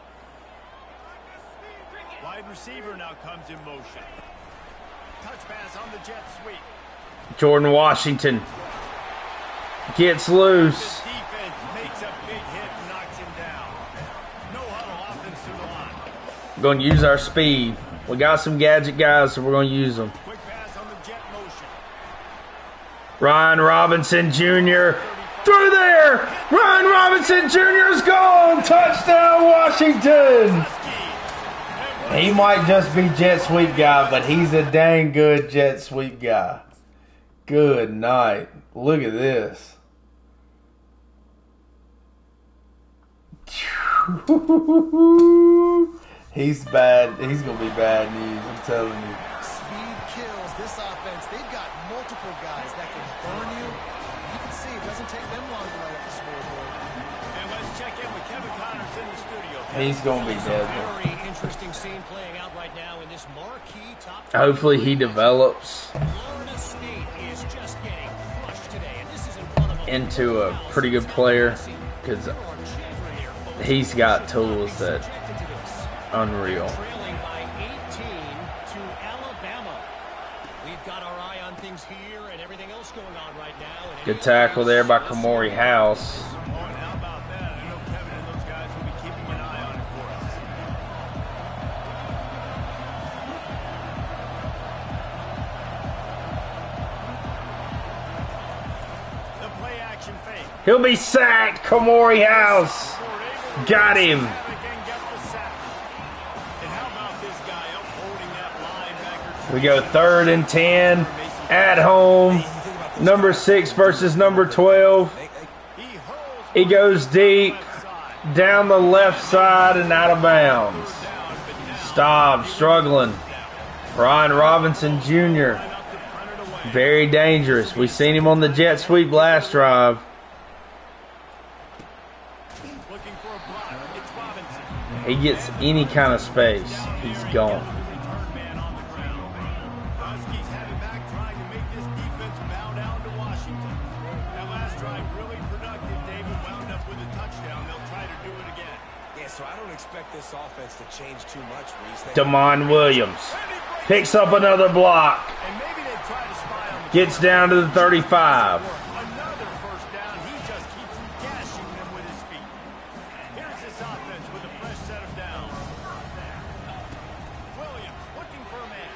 Wide receiver now comes in motion. Touch pass on the jet sweep. Jordan Washington gets loose. The defense makes a big hit and knocks him down. No huddle offense to the line. We're going to use our speed. We got some gadget guys, so we're going to use them. Quick pass on the jet motion. Ryan Robinson Jr. through there. Ryan Robinson Jr. is gone. Touchdown, Washington. He might just be jet sweep guy, but he's a dang good jet sweep guy. Good night. Look at this. He's bad. He's going to be bad news, I'm telling you. Speed kills this offense. They've got multiple guys that can burn you. You can see it doesn't take them long to run up the scoreboard. And let's check in with Kevin Connors in the studio. He's going to be dead. Very interesting scene playing out right now in this marquee top. Hopefully he develops Florida State is just getting crushed today, and this is in front of into a pretty good player because he's got tools that unreal. trailing by 18 to Alabama. We've got our eye on things here and everything else going on right now. And Good tackle there by Kamori House. Oh, and how about that? I know Kevin and those guys will be keeping an eye on it for us. The play action fake. He'll be sacked. Kamori House got him. And again, get the sack. And how about this guy upholding that linebacker? We go 3rd and 10 at home. Number 6 versus number 12. He hurls He goes deep down the left side and out of bounds. Stop struggling. Ryan Robinson Jr. Very dangerous. We seen him on the jet sweep last drive. looking for a block. It's Robinson. He gets any kind of space, he's gone. Return man on the ground. Huskies have it back trying to make this defense bow down to Washington. That last drive really productive. David wound up with a touchdown. They'll try to do it again. Yeah, so I don't expect this offense to change too much, Reese. Damon Williams picks up another block. And maybe they try to spy on the Gets down to the 35. another first down. He just keeps gashing them with his feet. Here's this offense with a fresh set of downs. Williams looking for a man.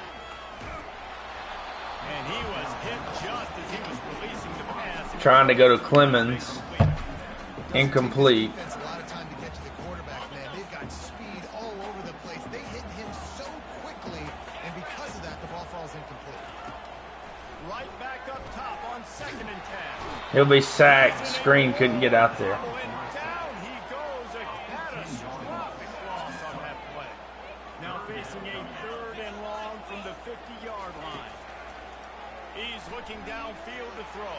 And he was hit just as he was releasing the pass. Trying to go to Clemens. Incomplete. Defense, a lot of time to get to the quarterback, man. They've got speed all over the place. They hit him so quickly, and because of that, the ball falls incomplete. Right back up top on 2nd and 10. He'll be sacked. Screen couldn't get out there. And down he goes. A catastrophic 50-yard line. He's looking downfield to throw.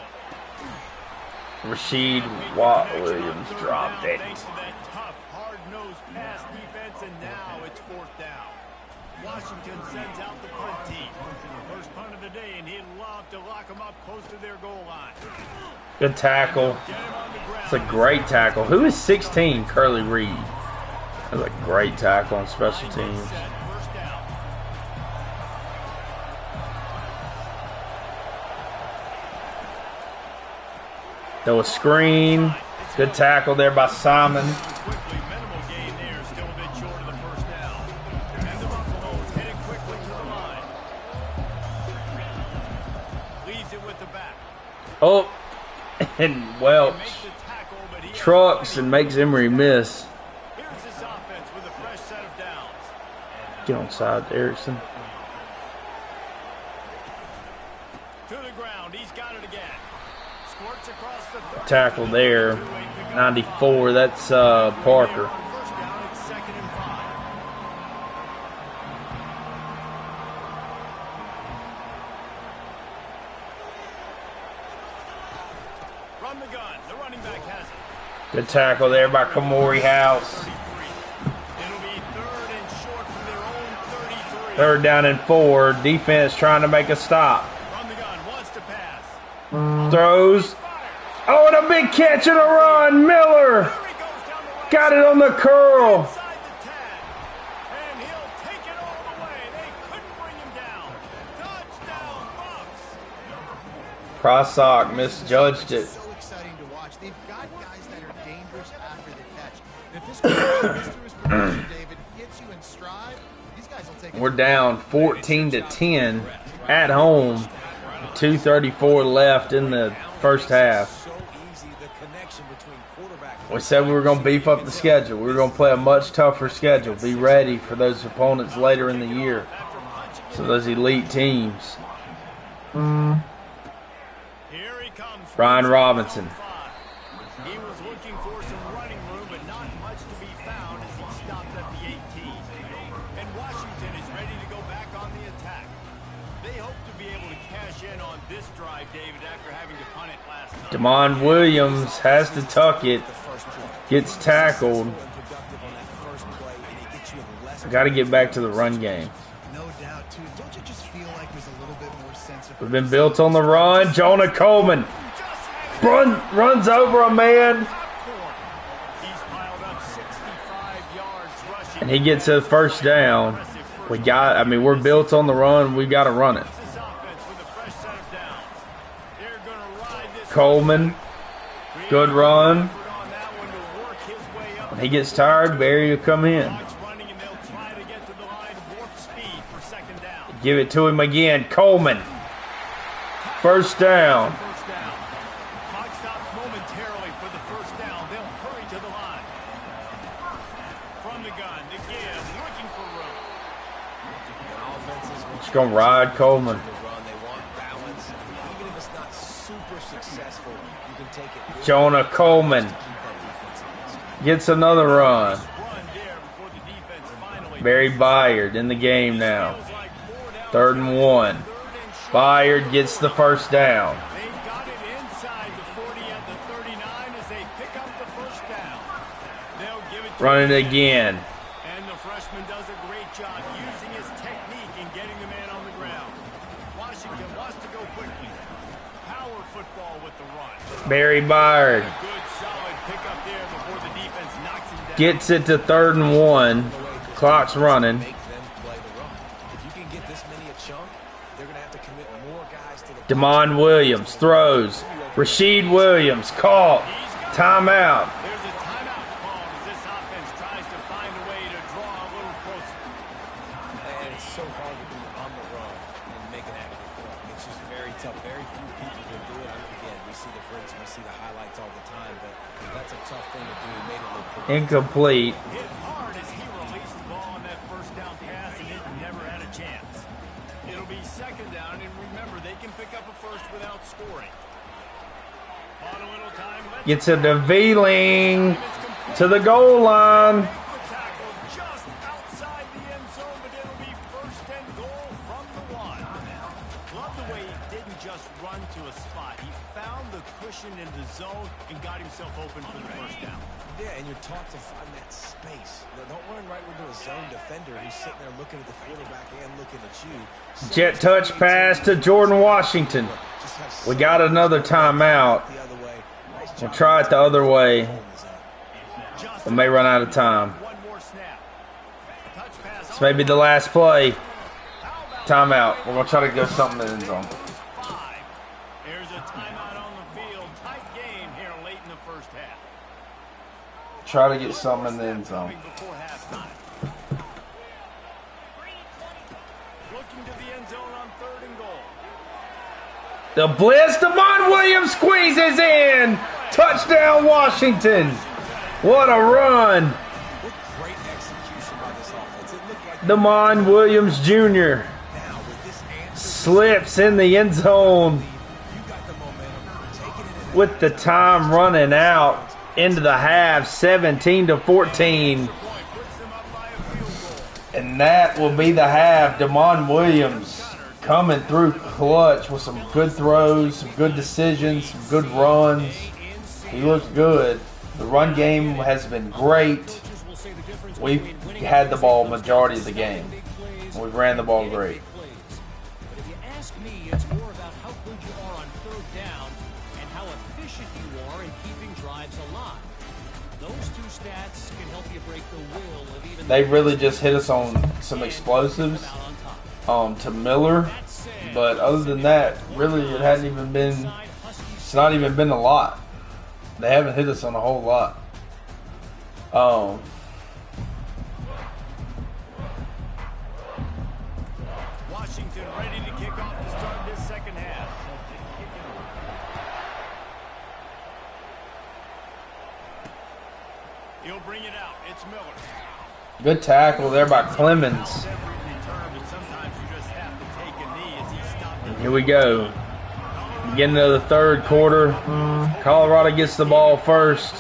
Rashid Williams dropped it. Thanks to that tough, hard-nosed pass defense, and now it's 4th down. Washington sends out the punt team. First punt of the day, and he'd love to lock them up close to their goal line. Good tackle. It's a great tackle. Who is 16? Curly Reed. That's a great tackle on special teams. Throw a screen. Good tackle there by Simon. Minimal gain there, still a bit short of the first down. And the Buffaloes headed quickly to the line. Leaves it with the back. Oh, and Welch trucks and makes Emery miss. Here's this offense with a fresh set of downs. Get on side, Erickson. To the ground, he's got it again. Squirts across the Tackle there. 94, that's Parker. First down, it's 2nd and 5. From the gun, the running back has it. Good tackle there by Kamori House. It'll be 3rd and short from their own 33. 3rd down and 4. Defense trying to make a stop. From the gun, wants to pass. Throws. Oh, and a big catch and a run. Miller Here he goes down the right got it on the curl. side the 10. And he'll take it all the way. They couldn't bring him down. Touchdown, Buffs. Prosock misjudged it. So exciting to watch. They've got guys that are dangerous after the catch. If this guy gets through his progression, David, hits you in stride, these guys will take it. We're down 14-10 at home. 2:34 left in the first half. So easy, the connection between quarterback. We said we were going to beef up the schedule. We were going to play a much tougher schedule. Be ready for those opponents later in the year. So those elite teams. Here he comes. Brian Robinson. He was looking for some running room, but not much to be found as he stopped at the 18. And Washington is ready to go back on the attack. They hope to be able to cash in on this drive, David, after having to punt it last time. Damon Williams has to tuck it. Gets tackled. Got to get back to the run game. No doubt, too. Don't you just feel like there's a little bit more sense of... We've been built on the run. Jonah Coleman runs over a man. He's piled up 65 yards rushing. And he gets a first down. We're built on the run. We got to run it. This offense with a fresh set of downs. They're going to ride this. Coleman, good run. On that one to work his way up. When he gets tired, Barry will come in. Clock's running, and they'll try to get to the line warp speed for 2nd down. Give it to him again. Coleman, first down. First down. Clock stops momentarily for the first down. They'll hurry to the line. From the gun, to give, looking for room. Just going to ride Coleman. They want balance. Even if it's not super successful, you can take it. Jonah Coleman gets another run. Run there before the defense finally. Barry Byard in the game now. 3rd and 1. Byard gets the first down. They've got it inside the 40 at the 39 as they pick up the first down. They'll give it to Running him. again. And the freshman does a great job using his technique and getting the man on the ground. Washington wants to go quickly. Power football with the run. Barry Byard A good solid pickup there before the defense knocks him down. gets it to 3rd and 1. Clock's running. Make them play the run. If you can get this many a chunk, they're going to have to commit more guys to the Damon Williams throws. Rashid Williams caught. Timeout. There's a timeout called as this offense tries to find a way to draw a little closer. And it's so hard to be on the run and make an accurate throw. It's just very tough. Very few people can do it. I mean, again, we see the footage, we see the highlights all the time, but that's a tough thing to do. He made it look pretty. Incomplete. Hit hard as he released the ball on that first down pass, and it never had a chance. It'll be 2nd down, and remember, they can pick up a first without scoring. On a little time, let's Gets it to Veeling to the goal line. make the tackle just outside the end zone, but it'll be 1st and goal from the 1. just run to a spot. He found the cushion in the zone and got himself open for the first down. Yeah, and you're taught to find that space. Don't run right into a zone defender who's sitting there looking at the quarterback and looking at you. Jet touch pass to Jordan Washington. We got another timeout. We'll try it the other way. We may run out of time. This may be the last play. Timeout. We're going to try to go something in the end zone. There's a timeout on the field. Tight game here late in the first half. Try to get something in the end zone. Looking to the end zone on 3rd and goal. The blitz, Damon Williams squeezes in. Touchdown, Washington. What a run. Great execution by this offense. It looked like Damon Williams Jr. slips in the end zone with the time running out into the half, 17-14. And that will be the half. Damon Williams coming through clutch with some good throws, some good decisions, some good runs. He looks good. The run game has been great. We've had the ball majority of the game. We ran the ball great. But if you ask me, it's more about how good you are on 3rd down and how efficient you are in keeping drives alive. Those two stats can help you break the will of even. They really just hit us on some explosives to Miller, but other than that, really it hasn't even been. It's not even been a lot. They haven't hit us on a whole lot. Washington ready to kick off to start this second half. He'll bring it out. It's Miller. Good tackle there by Clemens. And here we go. Beginning of the 3rd quarter. Colorado gets the ball first.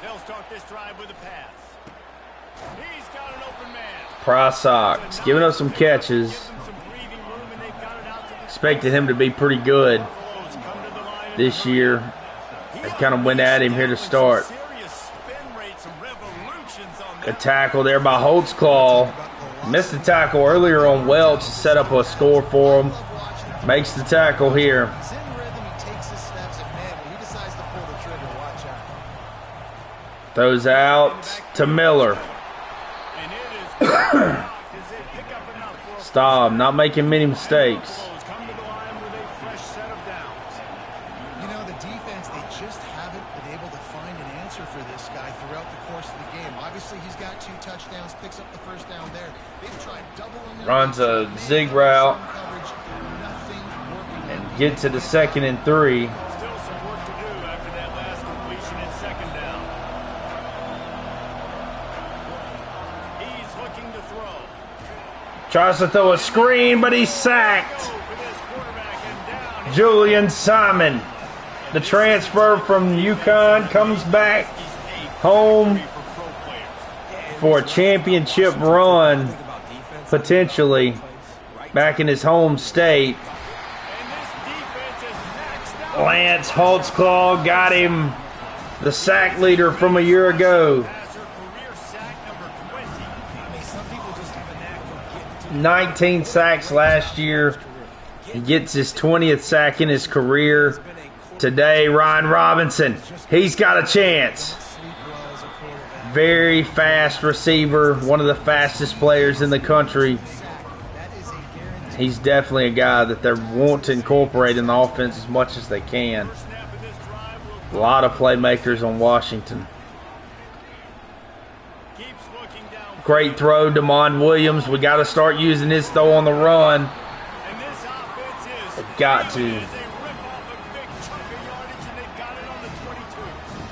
They'll start this drive with a pass. He's got an open man. Prysock's giving us some catches. Expected him to be pretty good this year. I kind of went at him here to start. A tackle there by Holtzclaw. Missed the tackle earlier on Welch to set up a score for him. Makes the tackle here. He's in rhythm, he takes his steps, and man, when he decides to pull the trigger, watch out. Throws out to Miller. Stop, not making many mistakes. You know, the defense, they just haven't been able to find an answer for this guy throughout the course of the game. Obviously, he's got 2 touchdowns, picks up the first down there. They've tried doubling him. Runs a zig route and gets to the 2nd and 3. Still some work to do after that last completion in 2nd down. He's looking to throw. Tries to throw a screen, but he's sacked. Julian Simon, the transfer from UConn, comes back home for a championship run, potentially, back in his home state. Lance Holtzclaw got him the sack leader from a year ago. 19 sacks last year. He gets his 20th sack in his career. Today, Ryan Robinson, he's got a chance. Very fast receiver, one of the fastest players in the country. He's definitely a guy that they want to incorporate in the offense as much as they can. A lot of playmakers on Washington. Great throw, Damon Williams. We got to start using his throw on the run. They've got to.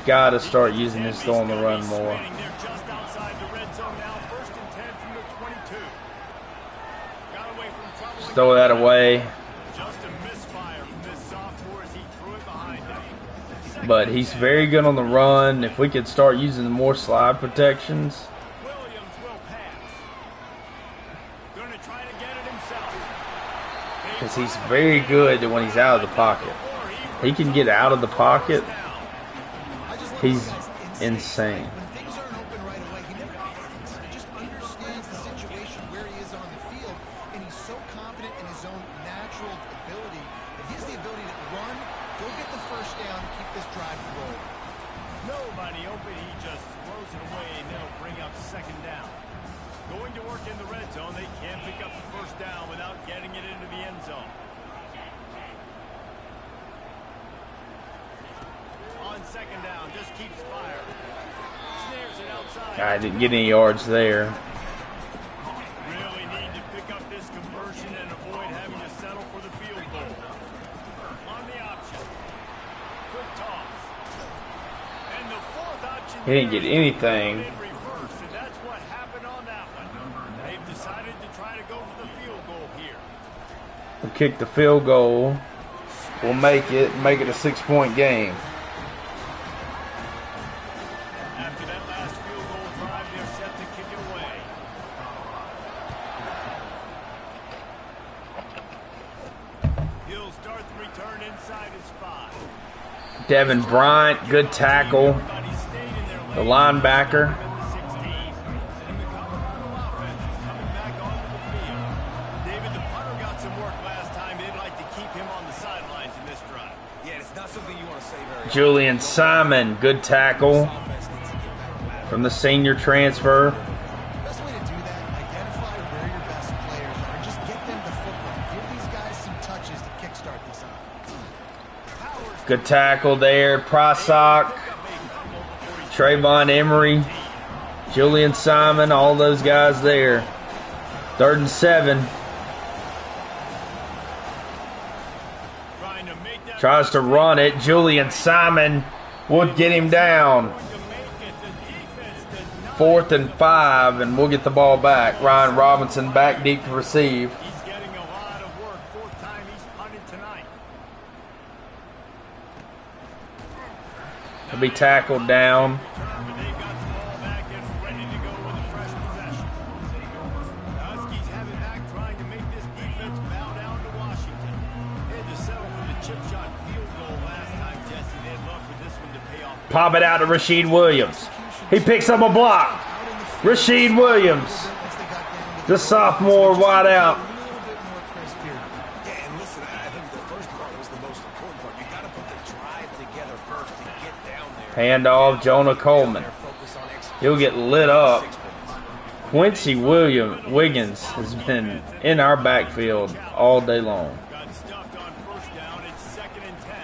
Got to start using his throw on the run more. Just throw that away. But he's very good on the run. If we could start using more slide protections. because he's very good when he's out of the pocket. He can get out of the pocket. He's insane. When things aren't open right away, he never panics. He just understands the situation where he is on the field, and he's so confident in his own natural ability that he has the ability to run, go get the first down, and keep this drive rolling. Nobody open. He just throws it away, and they'll bring up second down. Going to work in the red zone. They can't pick up the first down without getting it into the end zone. On second down, just keeps fire. Snares it outside. I didn't get any yards there. Really need to pick up this conversion and avoid having to settle for the field goal. On the option. Quick toss. And the fourth option. He didn't get anything. In reverse, and that's what happened on that one. They've decided to try to go for the field goal here. We'll kick the field goal. We'll make it a 6-point game. After that last field goal drive, they're set to kick it away. He'll start the return inside his 5. Devin Bryant, good tackle. Everybody stayed in their lane. The linebacker. The 16. And the Colorado offense is coming back onto the field. David, the punter got some work last time. They'd like to keep him on the sidelines in this drive. Yeah, it's not something you want to say very often. Julian Simon, good tackle from the senior transfer. The best way to do that, identify where your best players are, and just get them the football. Give these guys some touches to kickstart this offense. Good tackle there. Prosock, Trayvon Emery, Julian Simon, all those guys there. 3rd and 7. Trying to make that Tries to run it. Julian Simon would get him down. to make it. The defense did not. 4th and 5, and we'll get the ball back. Ryan Robinson back deep to receive. He's getting a lot of work. 4th time he's punted tonight. He'll be tackled down. But they've got the ball back and ready to go with a fresh possession. The Huskies have it back, trying to make this defense bow down to Washington. They had to settle for the chip shot field goal last time, Jesse. They'd love for this one to pay off. Pop it out to Rasheed Williams. He picks up a block. Rasheed Williams, the sophomore wide out. A little bit more crisp here. Yeah, and listen, I think the first part was the most important part. You got to put the drive together first to get down there. Handoff, Jonah Coleman. Focus on execution. He'll get lit up. 6 minutes. Quincy Wiggins has been in our backfield all day long. Got stuffed on first down. It's 2nd and 10.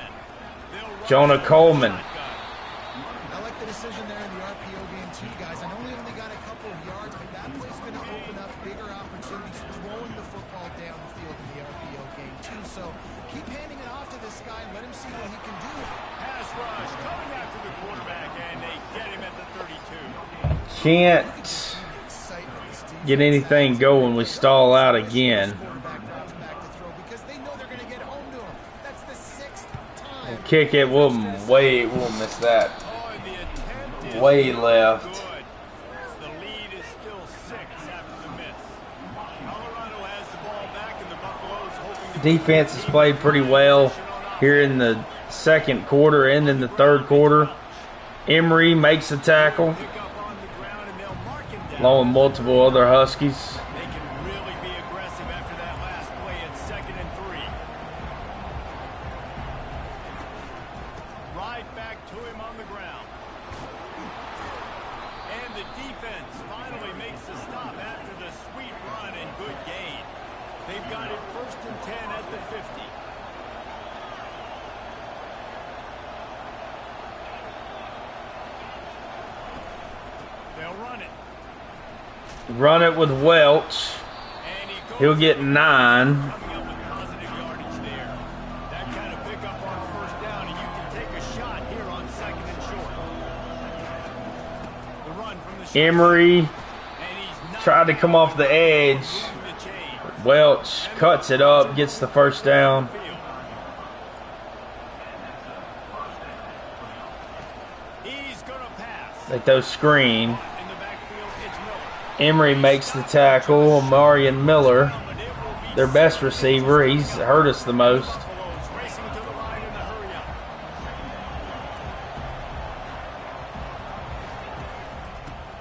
They'll run Jonah Coleman. I like the decision there in the RPO game too, guys. I know he only got a couple of yards, but that play's going to open up bigger opportunities throwing the football down the field in the RPO game too. So keep handing it off to this guy and let him see what he can do. Pass rush coming after the quarterback, and they get him at the 32. Can't Excitement this defense get anything going. We stall out again. quarterback drops back to throw because they know they're going to get home to him. That's the 6th time. Kick it. We'll miss that. Oh, and the attempt is Way left. good. The lead is still 6 after the miss. Colorado has the ball back, and the Buffaloes hoping to Defense has played pretty well here in the 2nd quarter and in the 3rd quarter. Emery makes the tackle, pick up on the ground, and they'll mark him down. along with multiple other Huskies. They can really be aggressive after that last play at 2nd and 3. Right back to him on the ground. And the defense finally makes the stop after the sweet run and good gain. They've got it 1st and 10 at the 50. They'll run it. Run it with Welch. And he goes He'll get 9. coming up with positive yardage there. That kind of pickup on 1st down, and you can take a shot here on 2nd and short. The run from the short Emery side, and he's not tried to come off the edge. moving the chain. Welch cuts it up, gets the first down. Field. He's gonna pass. They throw screen. In the backfield, it's Miller. Emery makes the tackle. Marion Miller. But it will be their best receiver. He's hurt us the most. Buffaloes racing to the line in a hurry-up.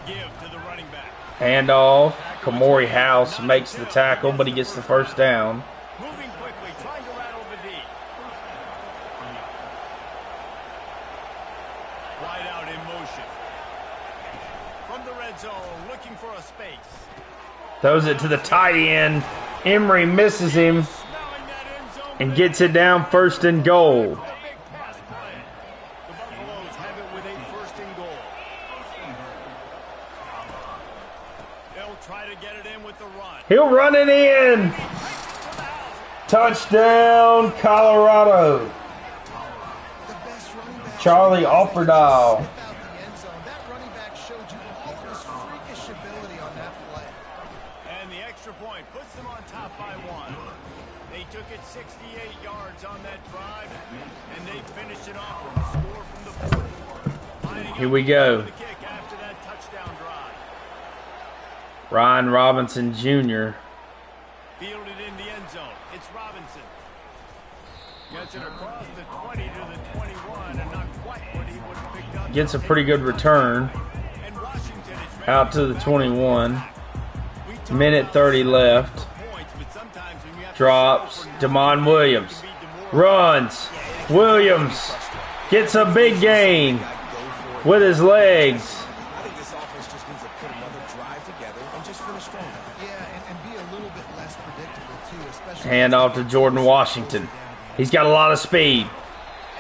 Give to the running back. Handoff. Kamori House makes the tackle, but he gets the first down. Moving quickly, trying to rattle the D. Wide out in motion. From the red zone, looking for a space. Throws it to the tight end. Emery misses him Smelling that end zone. and gets it down first and goal. A big pass play. The Buffaloes have it with a first and goal. They'll try to get it in with the run. He'll run it in. Touchdown, Colorado. The best running back. Charlie Offerdahl. Step out the end zone. That running back showed you all of his freakish ability on that play. And the extra point puts them on top by 1. They took it 68 yards on that drive, and they finished it off with a score from the 40. Here we go. The kick after that touchdown drive. Ryan Robinson Jr. Fielded in the end zone. It's Robinson. Gets it across the 20 to the 21, and not quite what he would have picked up. Gets a pretty good return. And Washington is ready Out to the 21. We talk Minute about 30 left. points, but sometimes when you have to Drops. settle for Damon Williams. runs. Williams gets a big gain with his legs. I think this offense just needs to put another drive together and just finish strong. Yeah, and be a little bit less predictable, too, especially... Hand off to Jordan Washington. He's got a lot of speed.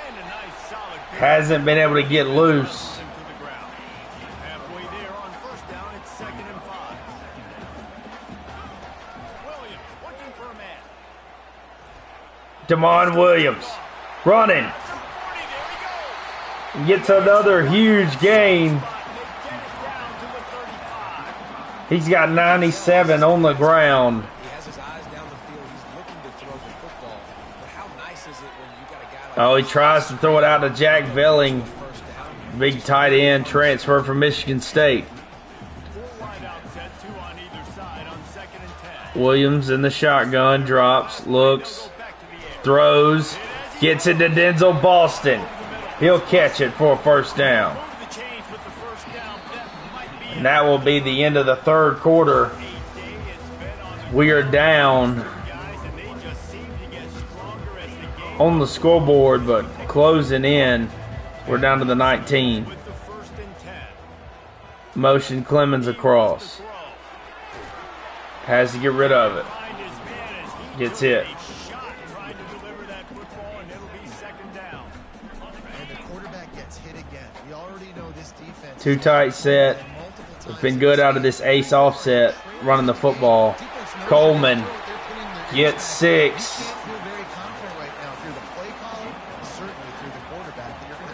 And a nice solid pitch. Hasn't been able to get loose. To the ground. Halfway there on first down, it's 2nd and 5. Williams looking for a man. Damon Williams running. That's a 40, there he goes. Gets another huge gain. They get it down to the 35. He's got 97 on the ground. He has his eyes down the field. He's looking to throw the football. But how nice is it when you got a guy like Oh, he tries to throw it out to Jack Velling. first down? Big tight end transfer from Michigan State. Full wide out set, 2 on either side on 2nd and 10. Williams in the shotgun, drops, looks, Go back to the air. throws, gets it to Denzel Boston. He'll catch it for a first down. Move the chains with the first down. That might be And that will be the end of the third quarter. a day it's been on the We are down guys, and they just seem to get stronger as the game on the scoreboard, but closing in, we're down to the 19. with the 1st and 10. Motion Clemens across. Throw. Has to get rid of it. Find his man as he Gets took hit. a shot trying to deliver that football, and it'll be 2nd down. And the quarterback gets hit again. We already know this defense. Too tight set. It's been good out of this ace offset running the football. Coleman gets 6.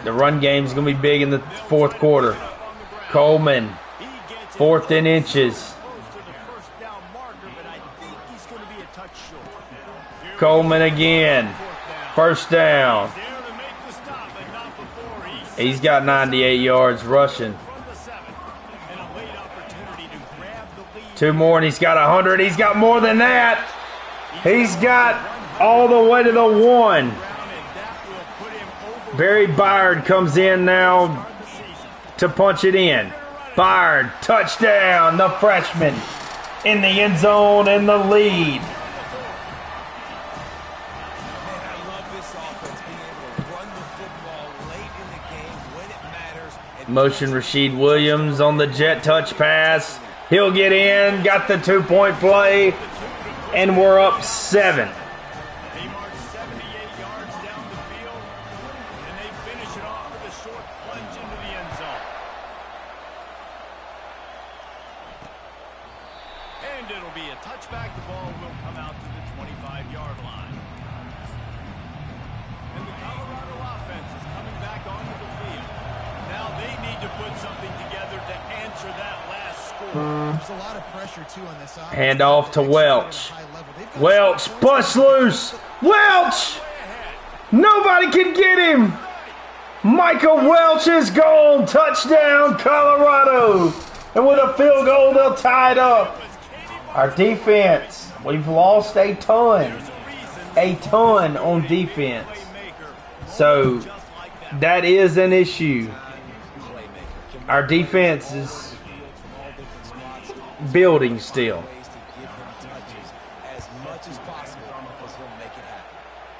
The run game's going to be big in the fourth quarter. Coleman, He gets 4th and inches. close to the first down marker, but I think he's going to be a touch short. Here Coleman again. First down. there to make the stop, but not before He's got 98 yards rushing. from the 7. And a late opportunity to grab the lead. 2 more and he's got 100. He's got more than that. He's got all the way to the 1. And that will put him over Barry Byard comes in now the season. to punch it in. Byard, touchdown, the freshman in the end zone in the lead. Man, I love this offense being able to run the football late in the game when it matters. And Motion Rashid Williams on the jet touch pass. He'll get in, got the 2-point play, and we're up 7. They march 78 yards down the field, and they finish it off with a short plunge into the end zone. And it'll be a touchback. The ball will come out to the 25-yard line. And the Colorado offense is coming back onto the field. Now they need to put something together to answer that last score. There's a lot of pressure, too, on this offense. Hand off to Welch. High level. They've got Welch, some bust loose. Welch! Nobody can get him. Michael Welch is gone. Touchdown, Colorado. And with a field goal, they'll tie it up. Our defense We've lost a ton on defense. So that is an issue. Our defense is building still.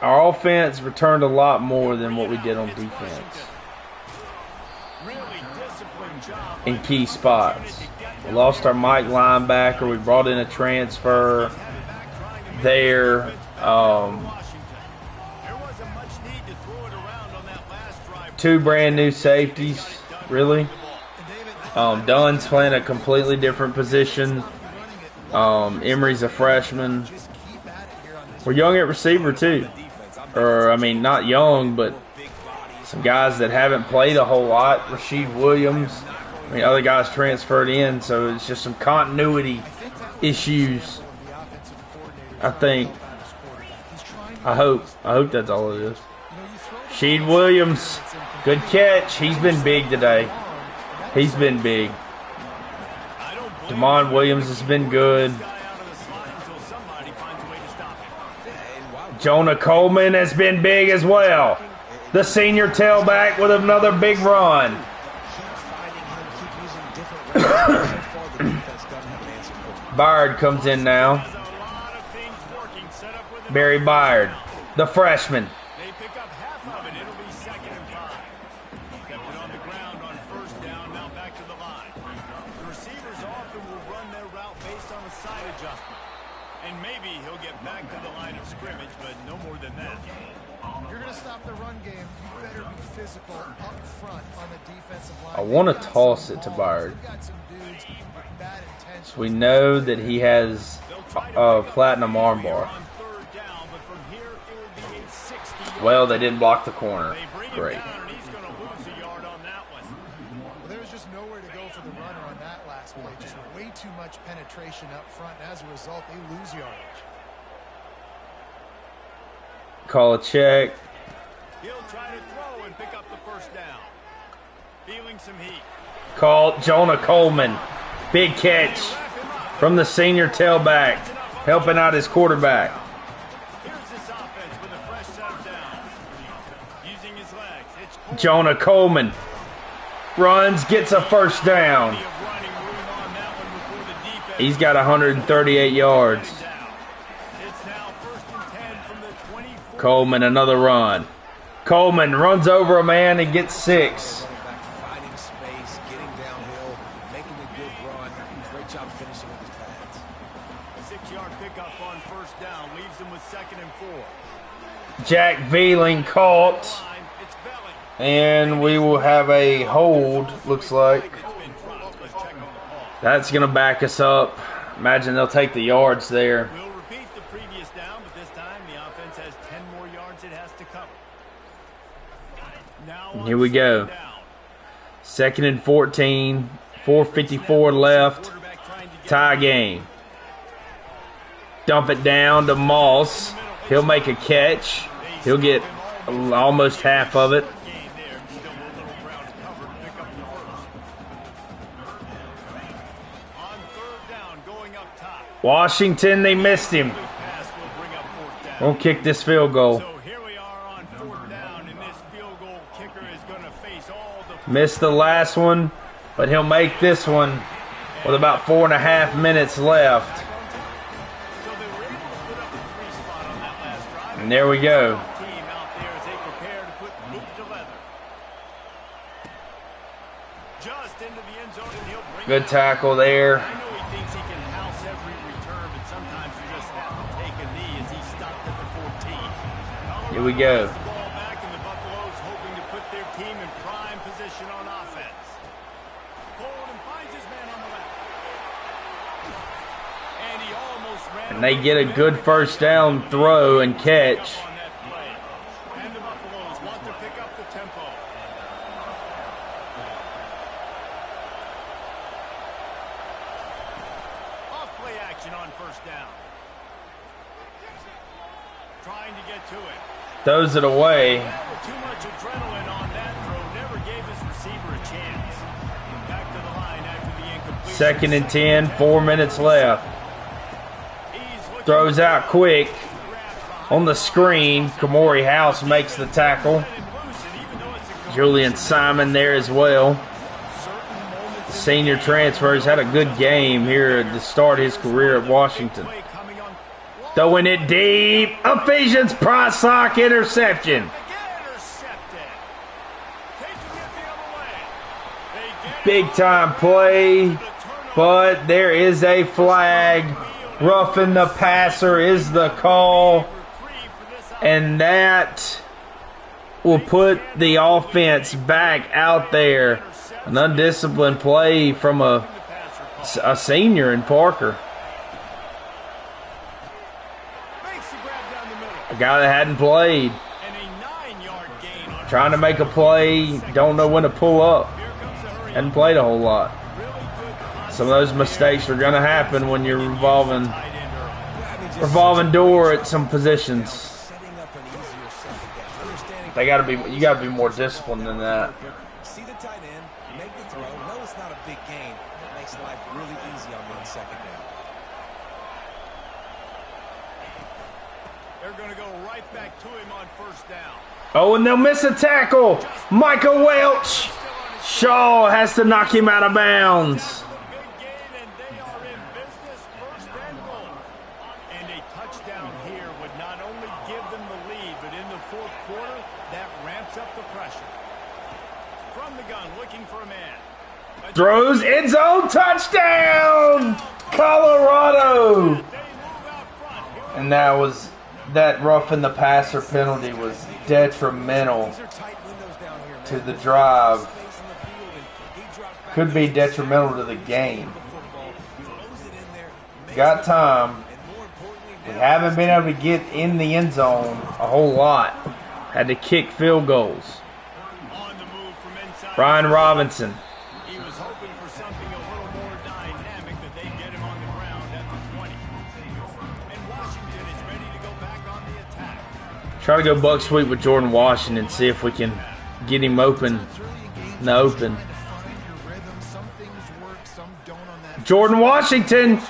Our offense returned a lot more than what we did on defense in key spots. We lost our Mike linebacker. We brought in a transfer there. Two brand new safeties, really. Dunn's playing a completely different position. Emery's a freshman. We're young at receiver too. Or, I mean, not young, but some guys that haven't played a whole lot. Rashid Williams. I mean, other guys transferred in, so it's just some continuity issues. I think. I hope that's all it is. Rashid Williams, good catch. He's been big today. He's been big. Damon Williams has been good. Jonah Coleman has been big as well. The senior tailback with another big run. Byard comes in now. Barry Byard, the freshman. They pick up half of it. It'll be 2nd and 5. Kept it on the ground on 1st down. Now back to the line. The receivers often will run their route based on a side adjustment. And maybe he'll get back to the line of scrimmage, but no more than that. You're going to stop the run game. You better be physical up front on the defensive line. I want to toss it to Byard. So we know that he has a platinum armbar. Well, they didn't block the corner. Great. There was just nowhere to go for the runner on that last play. Just way too much penetration up front. And as a result, they lose yardage. Call a check. He'll try to throw and pick up the 1st down. Feeling some heat. Call Jonah Coleman. Big catch from the senior tailback, helping out his quarterback. Jonah Coleman runs, gets a 1st down. He's got 138 yards. Coleman, another run. Coleman runs over a man and gets 6. Finding space, getting downhill, making a good run. Great job finishing with his pads. A 6-yard pickup on 1st down leaves him with 2nd and 4. Jack Veling caught. And we will have a hold, looks like. That's going to back us up. Imagine they'll take the yards there. We'll repeat the previous down, but this time the offense has 10 more yards it has to cover. Now here we go. 2nd and 14. 4:54 left. Tie game. Dump it down to Moss. He'll make a catch. He'll get almost half of it. Washington, they missed him. Won't kick this field goal. So here we are on 4th down, and this field goal kicker is going to face all the... Missed the last one, but he'll make this one with about 4.5 minutes left. So they were able to put up the 3 spot on that last drive. And there we go. Team out there as they prepare to put meat to leather. Just into the end zone, and he'll bring Good tackle there. I know he thinks he can house every return, but sometimes you just have to take a knee as he stopped at the 14. Here we go. The ball back, and the Buffaloes hoping to put their team in prime position on offense. Hold and finds his man on the left. And he almost ran. And they get a good 1st down throw and catch. On that play. And the Buffaloes want to pick up the tempo. Off-play action on 1st down. Trying to get to it. Throws it away. Too much adrenaline on that throw. Never gave his receiver a chance. Back to the line after the incompletion. 2nd and 10. 4 minutes left. He's Throws out quick on the screen. Kamori House makes the tackle. Julian Simon there as well. Senior transfers had a good game here to start his career at Washington. Throwing it deep. Ephesians Prosock interception. Big time play, but there is a flag. Roughing the passer is the call, and that will put the offense back out there. An undisciplined play from a senior in Parker. A guy that hadn't played. Trying to make a play, don't know when to pull up. Hadn't played a whole lot. Some of those mistakes are going to happen when you're revolving door at some positions. You got to be more disciplined than that. See the tight end, make the throw. No, it's not a big gain. It makes life really easy on 1 second down. They're going to go right back to him on first down. Oh, and they'll miss a tackle. Michael Welch. Shaw has to knock him out of bounds. And a touchdown here would not only give them the lead, but in the fourth quarter, that ramps up the pressure. From the gun, looking for a man. Throws, end zone, touchdown, Colorado. And that roughing the passer penalty was detrimental to the drive. Could be detrimental to the game. Got time. We haven't been able to get in the end zone a whole lot. Had to kick field goals. Brian Robinson. He was hoping for something a little more dynamic, that they get him on the ground at the 20. And Washington is ready to go back on the attack. Try to go buck sweep with Jordan Washington, see if we can get him open in the open. Jordan Washington,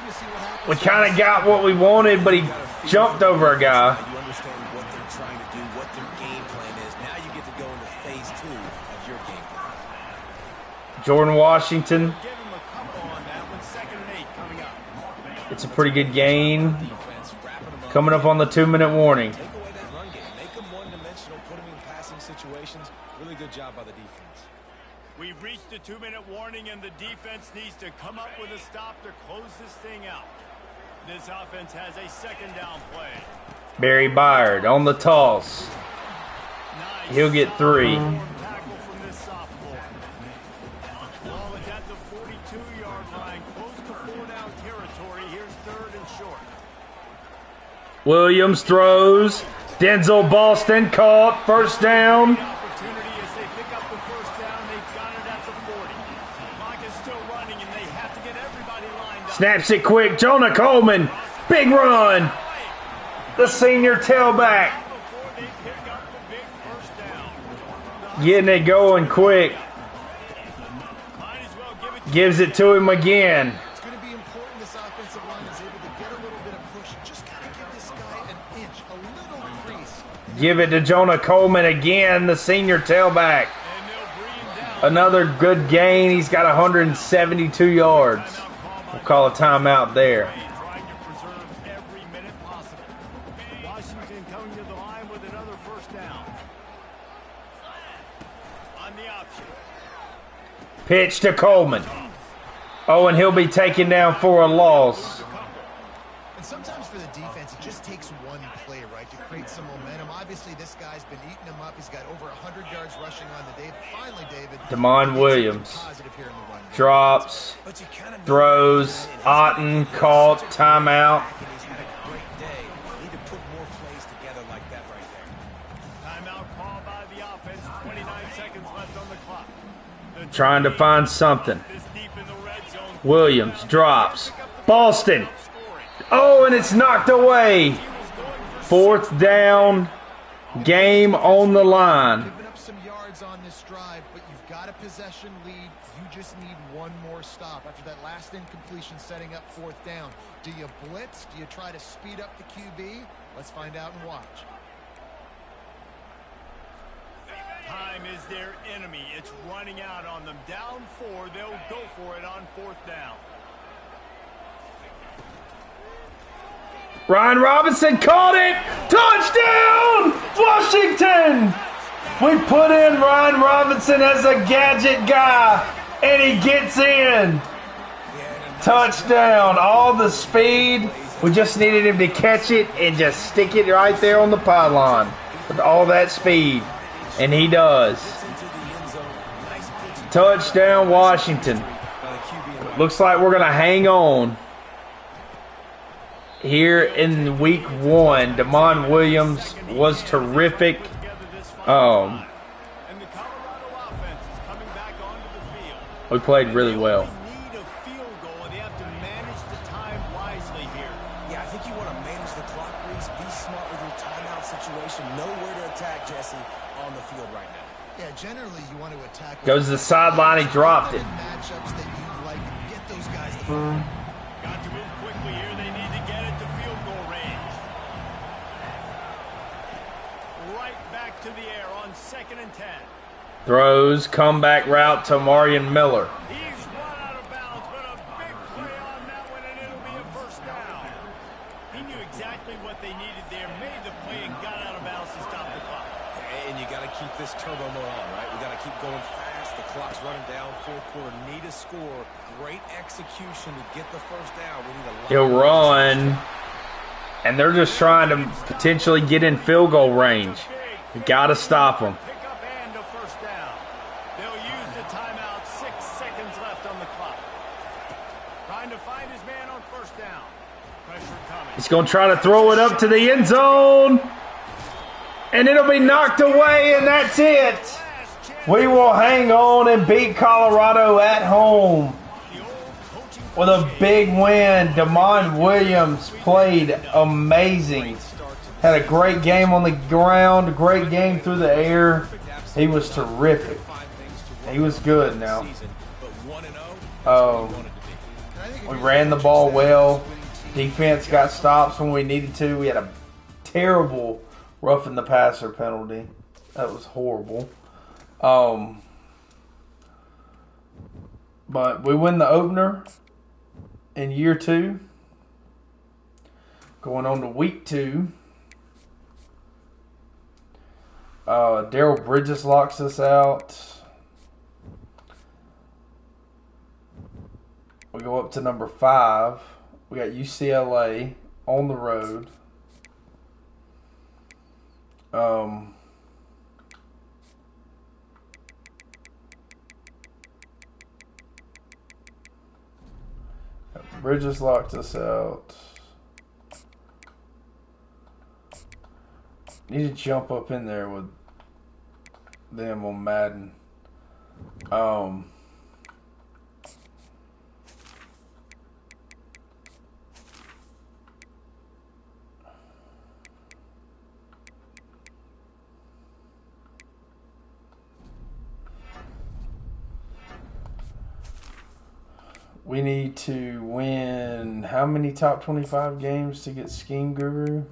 we kind of got what we wanted, but he jumped over a guy. You understand what they're trying to do, what their game plan is. Now you get to go into phase 2 of your game plan. Jordan Washington. Give him a couple on that one. 2nd and 8 coming up. It's a pretty good gain. Coming up on the 2-minute warning. Take away that run game. Make them one-dimensional, put them in passing situations. Really good job by the defense. We've reached the 2-minute warning, and the defense needs to come up with a stop to close this thing out. This offense has a 2nd down play. Barry Byard on the toss. Nice. He'll get 3. Tackle from this sophomore. Ball is at the 42-yard line, close to 4-down territory. Here's 3rd and short. Williams throws. Denzel Boston caught. 1st down. Opportunity as they pick up the 1st down. They've got it at the 40. Clock is still running, and they have to get everybody lined up. Snaps it quick. Jonah Coleman. Big run. The senior tailback. Before they pick up the big 1st down. Getting it going quick. Might as well give it to Gives it to him again. It's going to be important this offensive line is able to get a little bit of push. Just kind of give this guy an inch, a little crease. Give it to Jonah Coleman again, the senior tailback. and they'll bring him down. Another good gain. He's got 172 yards. We'll call a timeout there. Trying to preserve every minute possible. Washington coming to the line with another 1st down. On the option. Pitch to Coleman. Oh, and he'll be taken down for a loss. And sometimes for the defense, it just takes one play, right, to create some momentum. Obviously, this guy's been eating them up. He's got over 100 yards rushing on the day. Finally, David. Damon Williams. Positive here in the run game. Drops. But you kind of Throws. Otten caught. Timeout. He's had a great day. Need to put more plays together like that right there. Timeout call by the offense. 29 seconds left on the clock. Trying to find something. This deep in the red zone. Williams drops. Boston. Oh, and it's knocked away. 4th down. Game on the line. Giving up some yards on this drive, but you've got a possession lead. You just need one more stop. After that last incompletion setting up 4th down, do you blitz? Do you try to speed up the QB? Let's find out and watch. Time is their enemy. It's running out on them. Down 4, they'll go for it on 4th down. Ryan Robinson caught it! Touchdown! Washington! We put in Ryan Robinson as a gadget guy, and he gets in. Touchdown. All the speed. We just needed him to catch it and just stick it right there on the pylon with all that speed. And he does. Touchdown, Washington. Looks like we're going to hang on. Here in week 1, Damon Williams was terrific. We played really well. Yeah, I think you want to manage the clock, Reese. Be smart with your timeout situation. Know where to attack, Jesse, on the field right now. Yeah, generally you want to attack. Goes to the sideline, he dropped it. Matchups that you like, get those guys the ball. Got to move quickly here. They need to get it to field goal range. Right back to the air on 2nd and 10. Throws, comeback route to Marion Miller. He's run out of bounds, but a big play on that one, and it'll be a 1st down. He knew exactly what they needed there, made the play, and got out of bounds to stop the clock. And you got to keep this turbo mode on, right? We got to keep going fast. The clock's running down. 4th quarter, need a score. Great execution to get the 1st down. We need a lot. He'll run, and they're just trying to potentially get in field goal range. You got to stop them. Pick up and a 1st down. They'll use the timeout. 6 seconds left on the clock. Trying to find his man on 1st down. Pressure coming. He's going to try to throw it up to the end zone. And it'll be knocked away, and that's it. We will hang on and beat Colorado at home with a big win. Damon Williams played amazing. Had a great game on the ground, a great game through the air. He was terrific. He was good now. We ran the ball well. Defense got stops when we needed to. We had a terrible roughing the passer penalty. That was horrible. But we win the opener in year 2. Going on to week 2. Daryl Bridges locks us out. We go up to number 5. We got UCLA on the road. Bridges locked us out. Need to jump up in there with them on Madden. We need to win how many top 25 games to get Scheme Guru?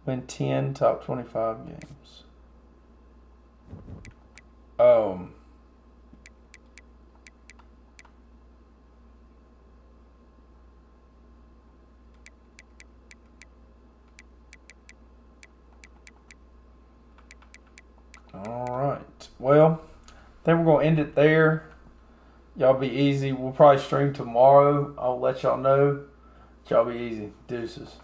Win 10 top 25 games. Alright. Well, I think we're going to end it there. Y'all be easy. We'll probably stream tomorrow. I'll let y'all know. Y'all be easy. Deuces.